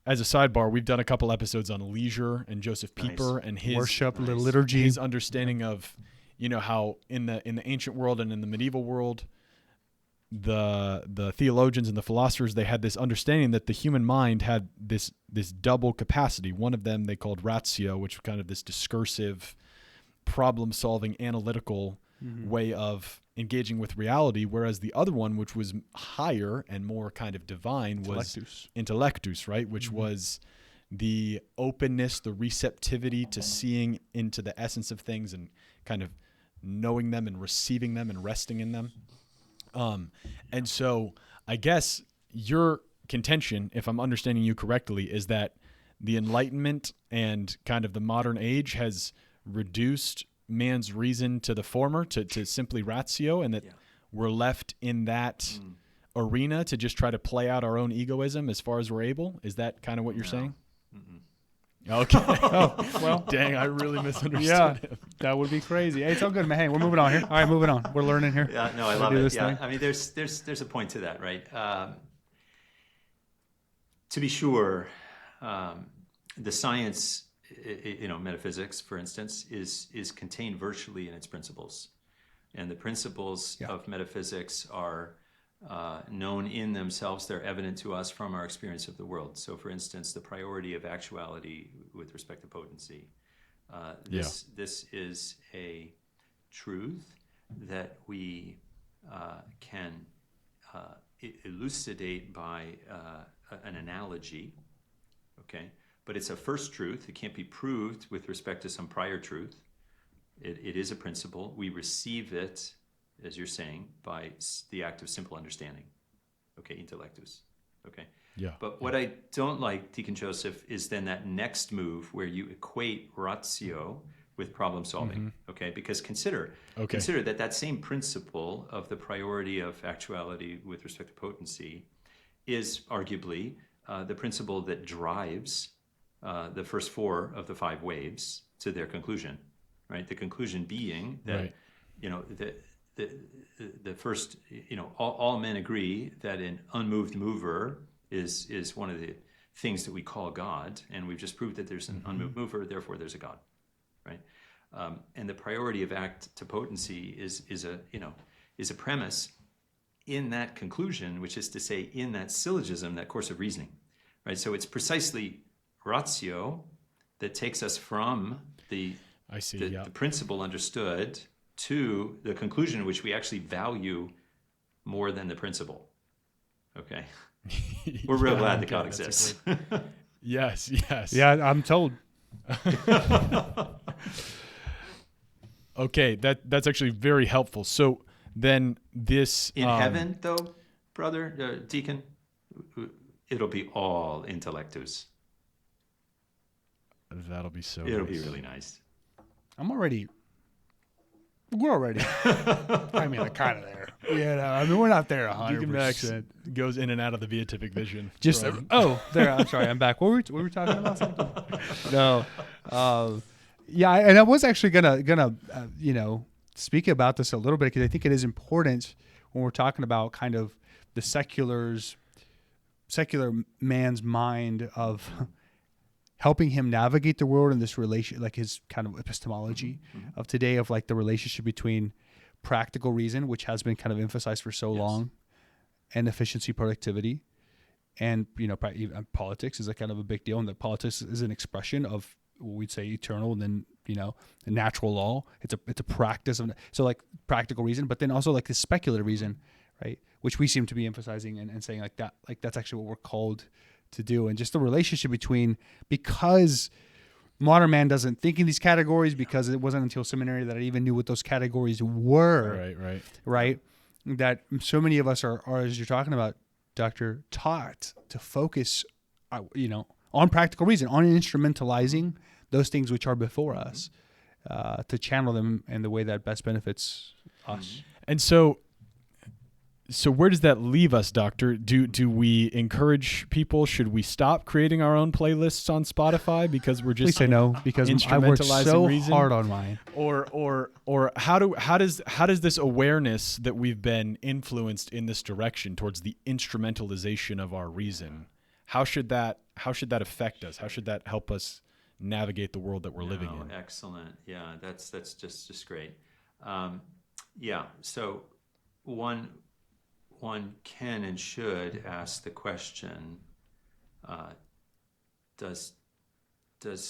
as a sidebar. We've done a couple episodes on leisure and Joseph Pieper and his Worship, the liturgy. his understanding of, how in the ancient world and in the medieval world, the theologians and the philosophers, they had this understanding that the human mind had this double capacity. One of them they called ratio, which was kind of this discursive, problem-solving, analytical way of engaging with reality, whereas the other one, which was higher and more kind of divine, was intellectus, right? Which was the openness, the receptivity to seeing into the essence of things and kind of knowing them and receiving them and resting in them. And so I guess your contention, if I'm understanding you correctly, is that the Enlightenment and kind of the modern age has reduced man's reason to the former, to simply ratio, and that we're left in that arena to just try to play out our own egoism as far as we're able. Is that kind of what you're saying? Okay. Oh, well. Dang, I really misunderstood him. That would be crazy. Hey, it's all good, man. Hey, we're moving on here. All right, moving on. We're learning here. Yeah, no, I love do it. this Yeah, thing. I mean, there's a point to that, right? To be sure, the science, metaphysics, for instance, is contained virtually in its principles, and the principles of metaphysics are known in themselves. They're evident to us from our experience of the world. So, for instance, the priority of actuality with respect to potency. This is a truth that we can elucidate by an analogy, okay? But it's a first truth. It can't be proved with respect to some prior truth. It is a principle. We receive it, as you're saying, by the act of simple understanding, okay, intellectus, okay? Yeah. But what I don't like, Deacon Joseph, is then that next move where you equate ratio with problem solving, okay? Because consider that same principle of the priority of actuality with respect to potency is arguably the principle that drives the first four of the five waves to their conclusion, right? The conclusion being that, the first, all men agree that an unmoved mover is one of the things that we call God, and we've just proved that there's an unmoved mover, therefore there's a God, right? And the priority of act to potency is a premise in that conclusion, which is to say, in that syllogism, that course of reasoning, right? So it's precisely ratio that takes us from the principle understood to the conclusion, which we actually value more than the principle. Okay, we're real glad that God exists. Yes. Yeah, I'm told. Okay, that's actually very helpful. So then this in heaven, though, brother, deacon, it'll be all intellectus. That'll be so. It'll be really nice. We're already. I mean, kind of there. We're not there 100%. Deacon Max goes in and out of the beatific vision. Just there. I'm sorry. I'm back. What were we talking about? No. And I was actually gonna speak about this a little bit because I think it is important when we're talking about kind of the secular man's mind of helping him navigate the world in this relation, like his kind of epistemology of today, of like the relationship between practical reason, which has been kind of emphasized for so long, and efficiency, productivity, and even politics is a kind of a big deal, and that politics is an expression of what we'd say eternal, and then the natural law. It's a practice of like practical reason, but then also like the speculative reason, right? which we seem to be emphasizing and saying like that, like that's actually what we're called to do. And just the relationship between, because modern man doesn't think in these categories, because it wasn't until seminary that I even knew what those categories were. Right. That so many of us are, as you're talking about, Doctor, taught to focus, on practical reason, on instrumentalizing those things which are before us, to channel them in the way that best benefits us. And so where does that leave us, Doctor? Do we encourage people? Should we stop creating our own playlists on Spotify because we're just Please say no, because I worked so hard on mine. Or how does this awareness that we've been influenced in this direction towards the instrumentalization of our reason, how should that affect us? How should that help us navigate the world that we're living in? Excellent. Yeah, that's just great. So one can and should ask the question, does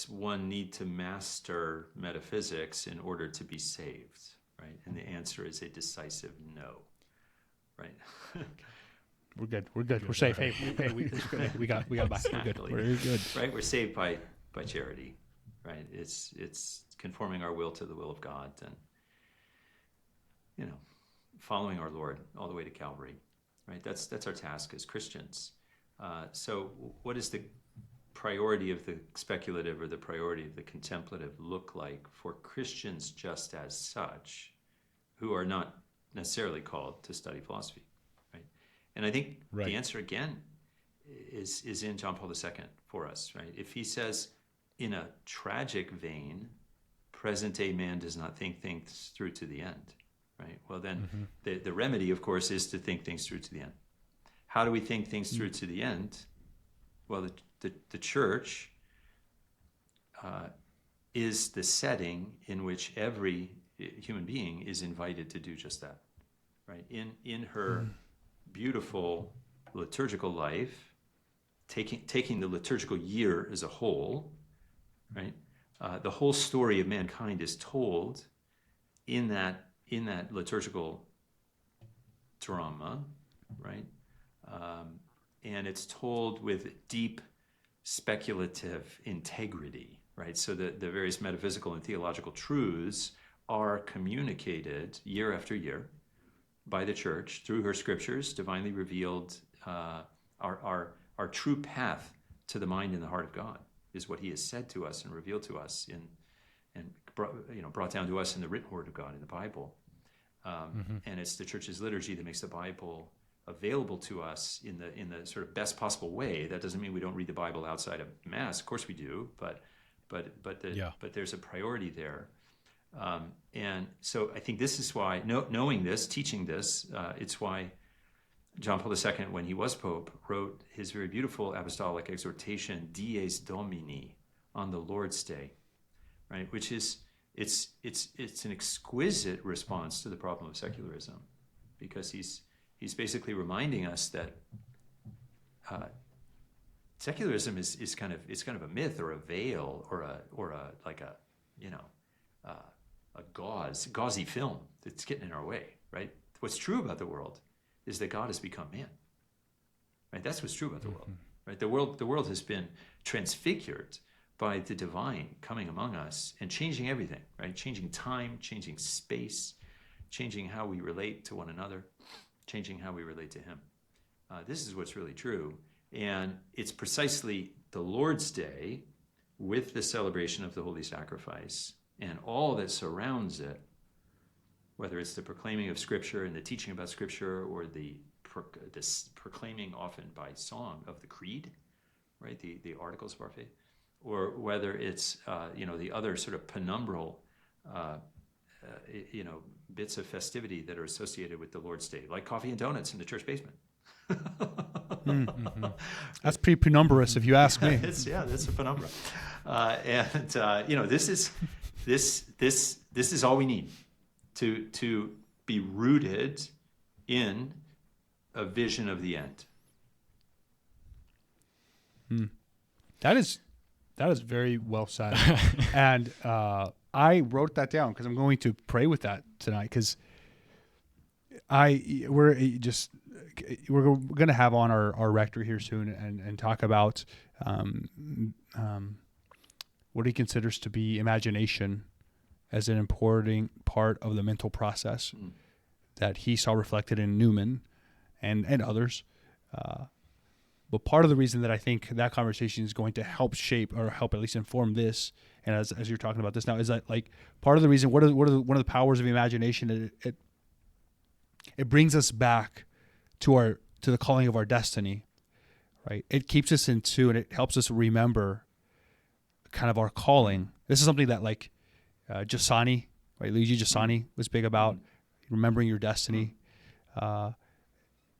one need to master metaphysics in order to be saved, right? And the answer is a decisive no, right? We're good. We're safe. Hey, we got back. Exactly. We're good. Right? We're saved by charity, right? It's conforming our will to the will of God and, following our Lord all the way to Calvary, right? That's our task as Christians. So what does the priority of the speculative or the priority of the contemplative look like for Christians just as such, who are not necessarily called to study philosophy, right? And I think the answer again is in John Paul II for us, right? If he says in a tragic vein, present-day man does not think things through to the end, right? Well, then the remedy, of course, is to think things through to the end. How do we think things through to the end? Well, the church is the setting in which every human being is invited to do just that, right? In her beautiful liturgical life, taking the liturgical year as a whole, right? The whole story of mankind is told in that liturgical drama, right? And it's told with deep speculative integrity, right? So the various metaphysical and theological truths are communicated year after year by the church through her scriptures, divinely revealed. Our true path to the mind and the heart of God is what he has said to us and revealed to us and brought down to us in the written word of God in the Bible. And it's the church's liturgy that makes the Bible available to us in the sort of best possible way. That doesn't mean we don't read the Bible outside of Mass. Of course we do, but there's a priority there. And so I think this is why, knowing this, teaching this, it's why John Paul II, when he was Pope, wrote his very beautiful apostolic exhortation, Dies Domini, on the Lord's Day, right? Which is, it's an exquisite response to the problem of secularism, because he's basically reminding us that secularism is kind of a myth or a veil or a gauzy film that's getting in our way, right? What's true about the world is that God has become man, right? That's what's true about the world, right? The world has been transfigured by the divine coming among us and changing everything, right? Changing time, changing space, changing how we relate to one another, changing how we relate to him. This is what's really true. And it's precisely the Lord's Day, with the celebration of the Holy Sacrifice and all that surrounds it, whether it's the proclaiming of Scripture and the teaching about Scripture, or the proclaiming often by song of the Creed, right, the articles of our faith, or whether it's the other sort of penumbral bits of festivity that are associated with the Lord's Day, like coffee and donuts in the church basement. That's pretty penumbrous, if you ask me. That's a penumbra. This is all we need to be rooted in a vision of the end. That is very well said. And I wrote that down because I'm going to pray with that tonight, because we're just we're going to have on our rector here soon and talk about what he considers to be imagination as an important part of the mental process that he saw reflected in Newman and others. But part of the reason that I think that conversation is going to help shape or help at least inform this, and as you're talking about this now, is that like part of the reason, one of the powers of imagination, it brings us back to the calling of our destiny, right? It keeps us in tune, and it helps us remember kind of our calling. This is something that like Giussani, right? Luigi Giussani was big about remembering your destiny. And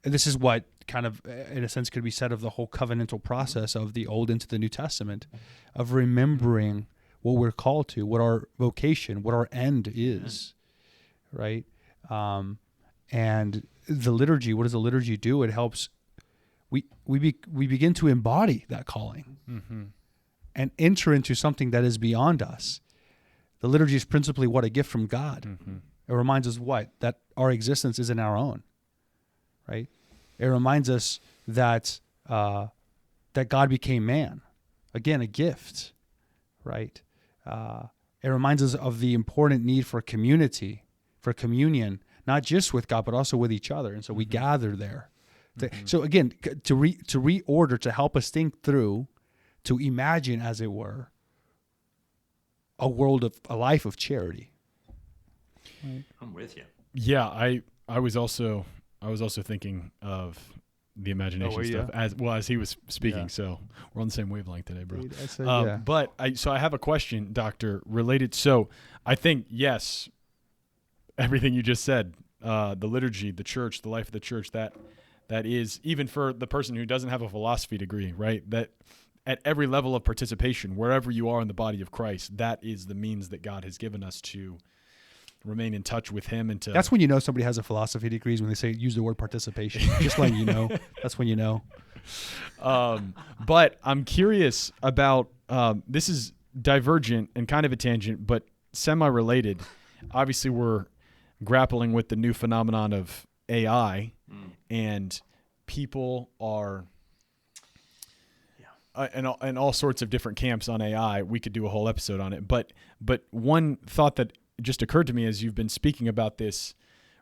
this is what kind of, in a sense, could be said of the whole covenantal process of the Old into the New Testament, of remembering what we're called to, what our vocation, what our end is, right? And the liturgy, what does the liturgy do? It helps, we begin to embody that calling and enter into something that is beyond us. The liturgy is principally what? A gift from God. It reminds us what? That our existence isn't our own, right? It reminds us that that God became man. Again, a gift, right? It reminds us of the important need for community, for communion, not just with God, but also with each other. And so we gather there. So again, to reorder, to help us think through, to imagine, as it were, a life of charity. Right. I'm with you. Yeah, I was also thinking of the imagination stuff as he was speaking. Yeah. So we're on the same wavelength today, bro. Yeah. But I have a question, Doctor, related. So I think, yes, everything you just said, the liturgy, the church, the life of the church, that is, even for the person who doesn't have a philosophy degree, right? That at every level of participation, wherever you are in the body of Christ, that is the means that God has given us to remain in touch with him. And to that's when you know somebody has a philosophy degree, is when they say use the word participation. Just letting you know. That's when you know. But I'm curious about this is divergent and kind of a tangent, but semi-related. Obviously, we're grappling with the new phenomenon of AI, and people are in all sorts of different camps on AI. We could do a whole episode on it. But one thought that just occurred to me as you've been speaking about this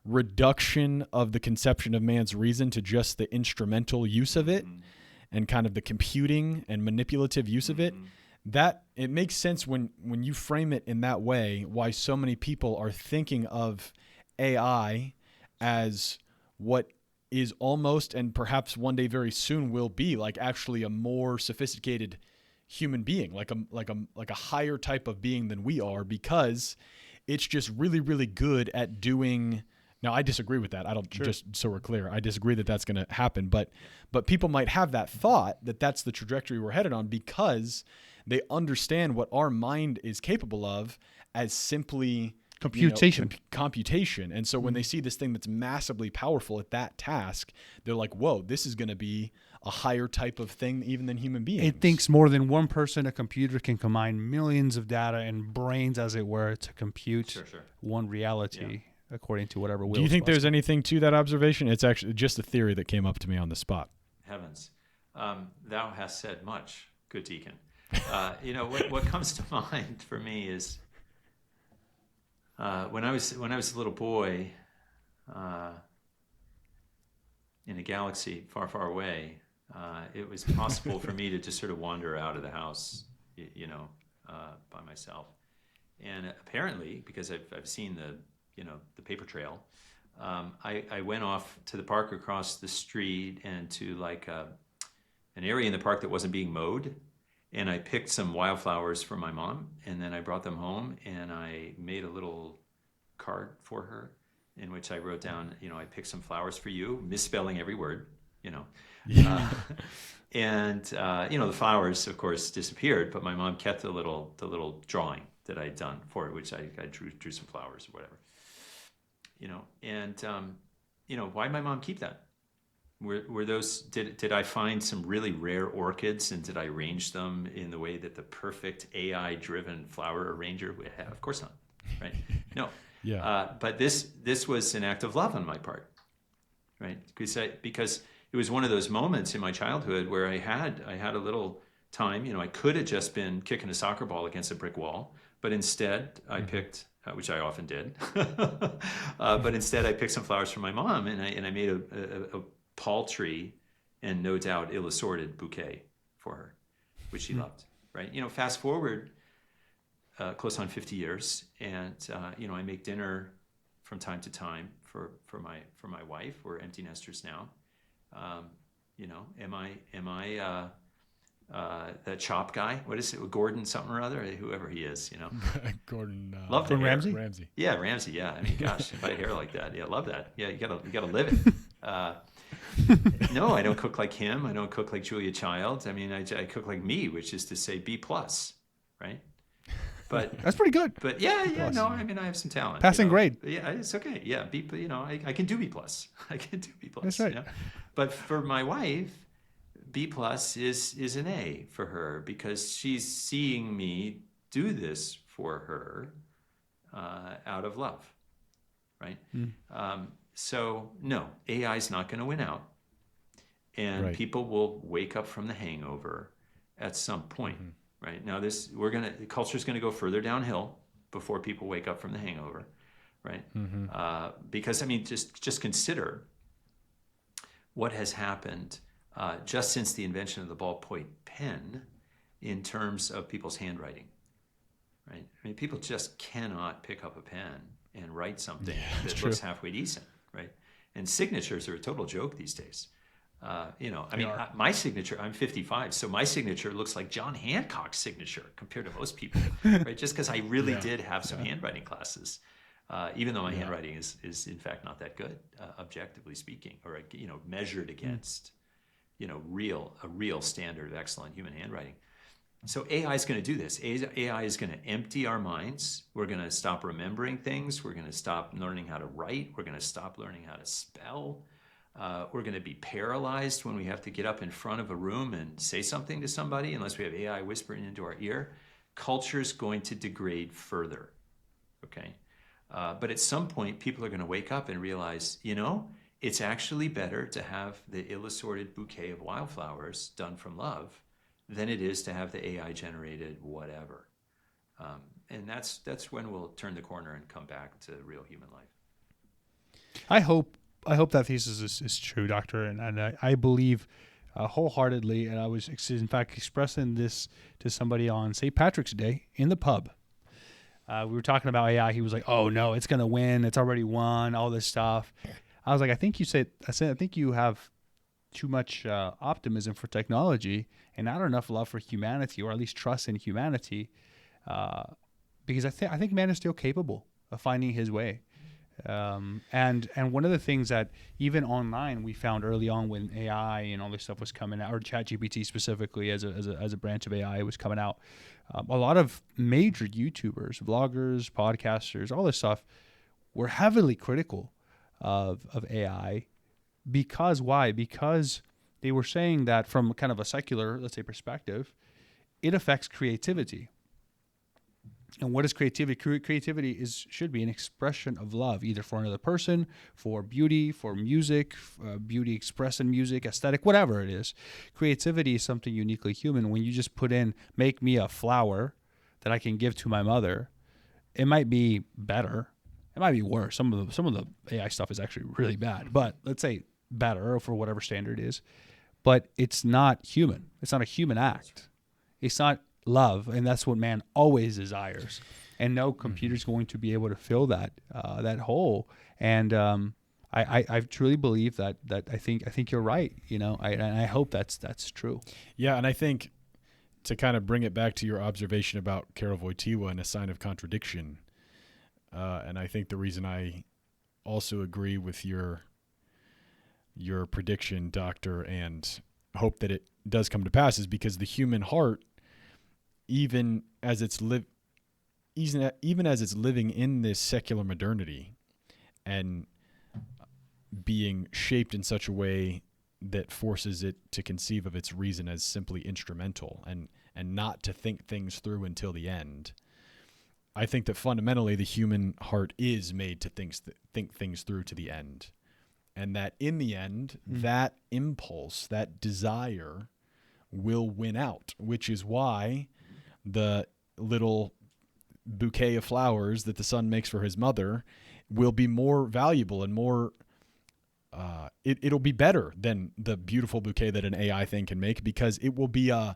reduction of the conception of man's reason to just the instrumental use of it and kind of the computing and manipulative use of it, that it makes sense when you frame it in that way, why so many people are thinking of AI as what is almost, and perhaps one day very soon will be, like actually a more sophisticated human being, like a higher type of being than we are, because it's just really, really good at doing. Now, I disagree with that. I don't, just so we're clear, I disagree that that's going to happen. But people might have that thought that that's the trajectory we're headed on, because they understand what our mind is capable of as simply computation. Computation. And so when they see this thing that's massively powerful at that task, they're like, whoa, this is going to be a higher type of thing even than human beings. It thinks more than one person. A computer can combine millions of data and brains, as it were, to compute one reality according to whatever will. Do you think there's anything to that observation? It's actually just a theory that came up to me on the spot. Heavens. Thou hast said much, good deacon. What comes to mind for me is when I was a little boy in a galaxy far, far away, it was possible for me to just sort of wander out of the house, by myself. And apparently, because I've seen the paper trail, I went off to the park across the street and to like an area in the park that wasn't being mowed. And I picked some wildflowers for my mom, and then I brought them home, and I made a little card for her in which I wrote down, I picked some flowers for you, misspelling every word, and the flowers, of course, disappeared, but my mom kept the little drawing that I had done for it, which I drew some flowers or whatever, why did my mom keep that? Were those, did I find some really rare orchids, and did I arrange them in the way that the perfect AI-driven flower arranger would have? Of course not, right? No. Yeah. But this was an act of love on my part, right? Because it was one of those moments in my childhood where I had a little time. I could have just been kicking a soccer ball against a brick wall, but instead I picked, which I often did, but instead I picked some flowers from my mom, and I made a paltry and no doubt ill-assorted bouquet for her, which she loved. Right? Fast forward close on 50 years, and I make dinner from time to time for my wife. We're empty nesters now. Am I that chop guy? What is it? Gordon something or other? Whoever he is, Gordon. Love the hair. Ramsay. Yeah, Ramsay. Yeah, I mean, gosh, if I had hair like that, yeah, love that. Yeah, you gotta live it. No, I don't cook like him. I don't cook like Julia Child. I mean, I cook like me, which is to say B+, right? But That's pretty good. But yeah, no, I mean, I have some talent. Passing grade. Yeah, it's okay. Yeah, B, I can do B+. I can do B+. That's right. But for my wife, B+ is an A for her, because she's seeing me do this for her out of love, right? So no, AI is not going to win out, and people will wake up from the hangover at some point. Right now, the culture is going to go further downhill before people wake up from the hangover, right? Because I mean, just consider what has happened just since the invention of the ballpoint pen in terms of people's handwriting, right? I mean, people just cannot pick up a pen and write something that looks halfway decent, right? And signatures are a total joke these days. My signature, I'm 55, so my signature looks like John Hancock's signature compared to most people, right? Just because I really did have some handwriting classes, even though my handwriting is in fact not that good, objectively speaking, or, measured against, a real standard of excellent human handwriting. So AI is going to do this. AI is going to empty our minds. We're going to stop remembering things. We're going to stop learning how to write. We're going to stop learning how to spell. We're going to be paralyzed when we have to get up in front of a room and say something to somebody, unless we have AI whispering into our ear. Culture is going to degrade further, okay? But at some point, people are going to wake up and realize, it's actually better to have the ill-assorted bouquet of wildflowers done from love than it is to have the AI-generated whatever. And that's when we'll turn the corner and come back to real human life. I hope that thesis is true, Doctor, and I believe wholeheartedly, and I was in fact expressing this to somebody on St. Patrick's Day in the pub. We were talking about AI. He was like, "Oh no, it's gonna win. It's already won. All this stuff." I was like, I think you have too much optimism for technology and not enough love for humanity, or at least trust in humanity, because I think man is still capable of finding his way. And one of the things that even online we found early on when AI and all this stuff was coming out, or ChatGPT specifically as a branch of AI was coming out, a lot of major YouTubers, vloggers, podcasters, all this stuff were heavily critical of AI. Because why? Because they were saying that from kind of a secular, let's say, perspective, it affects creativity. And what is creativity? Creativity should be an expression of love, either for another person, for beauty, for music, beauty expressed in music, aesthetic, whatever it is. Creativity is something uniquely human. When you just put in, make me a flower that I can give to my mother, it might be better. It might be worse. Some of the AI stuff is actually really bad, but let's say better for whatever standard it is. But it's not human. It's not a human act. It's not love, and that's what man always desires. And no computer's going to be able to fill that hole. And I truly believe that I think you're right. And I hope that's true. Yeah, and I think to kind of bring it back to your observation about Karol Wojtyła and a sign of contradiction, and I think the reason I also agree with your prediction, Doctor, and hope that it does come to pass is because the human heart, even as it's living in this secular modernity and being shaped in such a way that forces it to conceive of its reason as simply instrumental and not to think things through until the end, I think that fundamentally the human heart is made to think things through to the end. and that in the end, that impulse, that desire will win out, which is why the little bouquet of flowers that the son makes for his mother will be more valuable and more it'll be better than the beautiful bouquet that an AI thing can make, because it will be a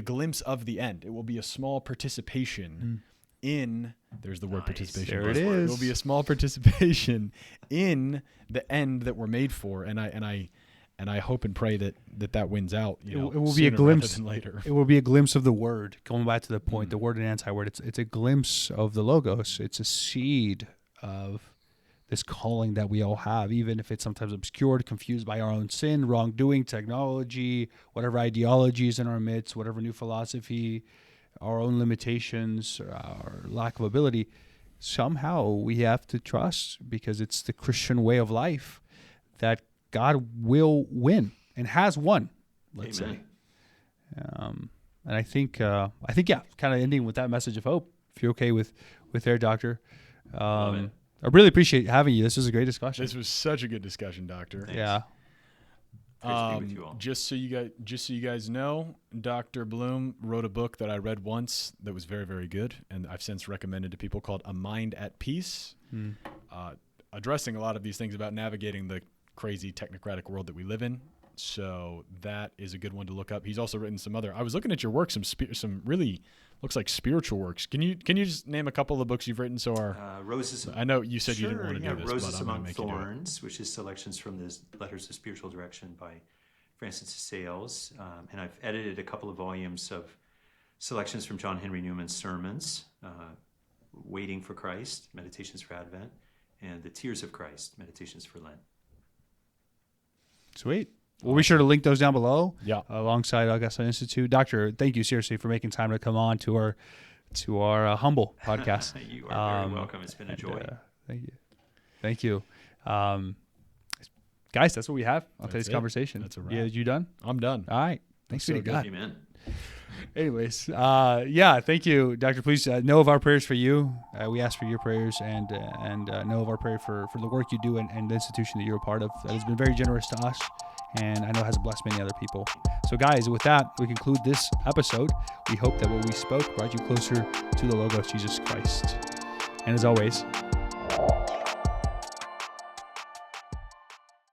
glimpse of the end. It will be a small participation in, there's the word participation. There it is. It will be a small participation in the end that we're made for, and I hope and pray that wins out. It will be a sooner glimpse. rather than later. It will be a glimpse of the word. Going back to the point, the word and anti-word. It's a glimpse of the logos. It's a seed of this calling that we all have, even if it's sometimes obscured, confused by our own sin, wrongdoing, technology, whatever ideologies in our midst, whatever new philosophy, our own limitations, our lack of ability. Somehow we have to trust, because it's the Christian way of life, that God will win and has won, let's Amen. say. And I think, yeah, kind of ending with that message of hope, if you're okay with there, Doctor. Love it. I really appreciate having you. This was a great discussion. This was such a good discussion, Doctor. Thanks. Yeah. Great to be with you all. Just so you guys know, Dr. Blum wrote a book that I read once that was very, very good, and I've since recommended to people, called A Mind at Peace, addressing a lot of these things about navigating the crazy technocratic world that we live in. So that is a good one to look up. He's also written some other. I was looking at your work, some really looks like spiritual works. Can you just name a couple of the books you've written? So Roses. I know you said you didn't Sure, want to do this, Roses but I'm going to Among make you do it. Thorns, which is selections from the Letters of Spiritual Direction by Francis de Sales. And I've edited a couple of volumes of selections from John Henry Newman's sermons, Waiting for Christ, Meditations for Advent, and The Tears of Christ, Meditations for Lent. Sweet. We'll be sure to link those down below. Yeah. Alongside Augustine Institute. Doctor, thank you seriously for making time to come on to our humble podcast. You are very welcome. It's been a joy. Thank you. Guys, that's what we have on today's it. conversation. That's a wrap. Yeah, you done? I'm done. All right. Thanks so for good. God. Amen. Anyways, yeah, thank you, Doctor. Please know of our prayers for you. We ask for your prayers, and know of our prayer for the work you do and the institution that you're a part of. That has been very generous to us, and I know has blessed many other people. So, guys, with that, we conclude this episode. We hope that what we spoke brought you closer to the Logos, Jesus Christ. And as always,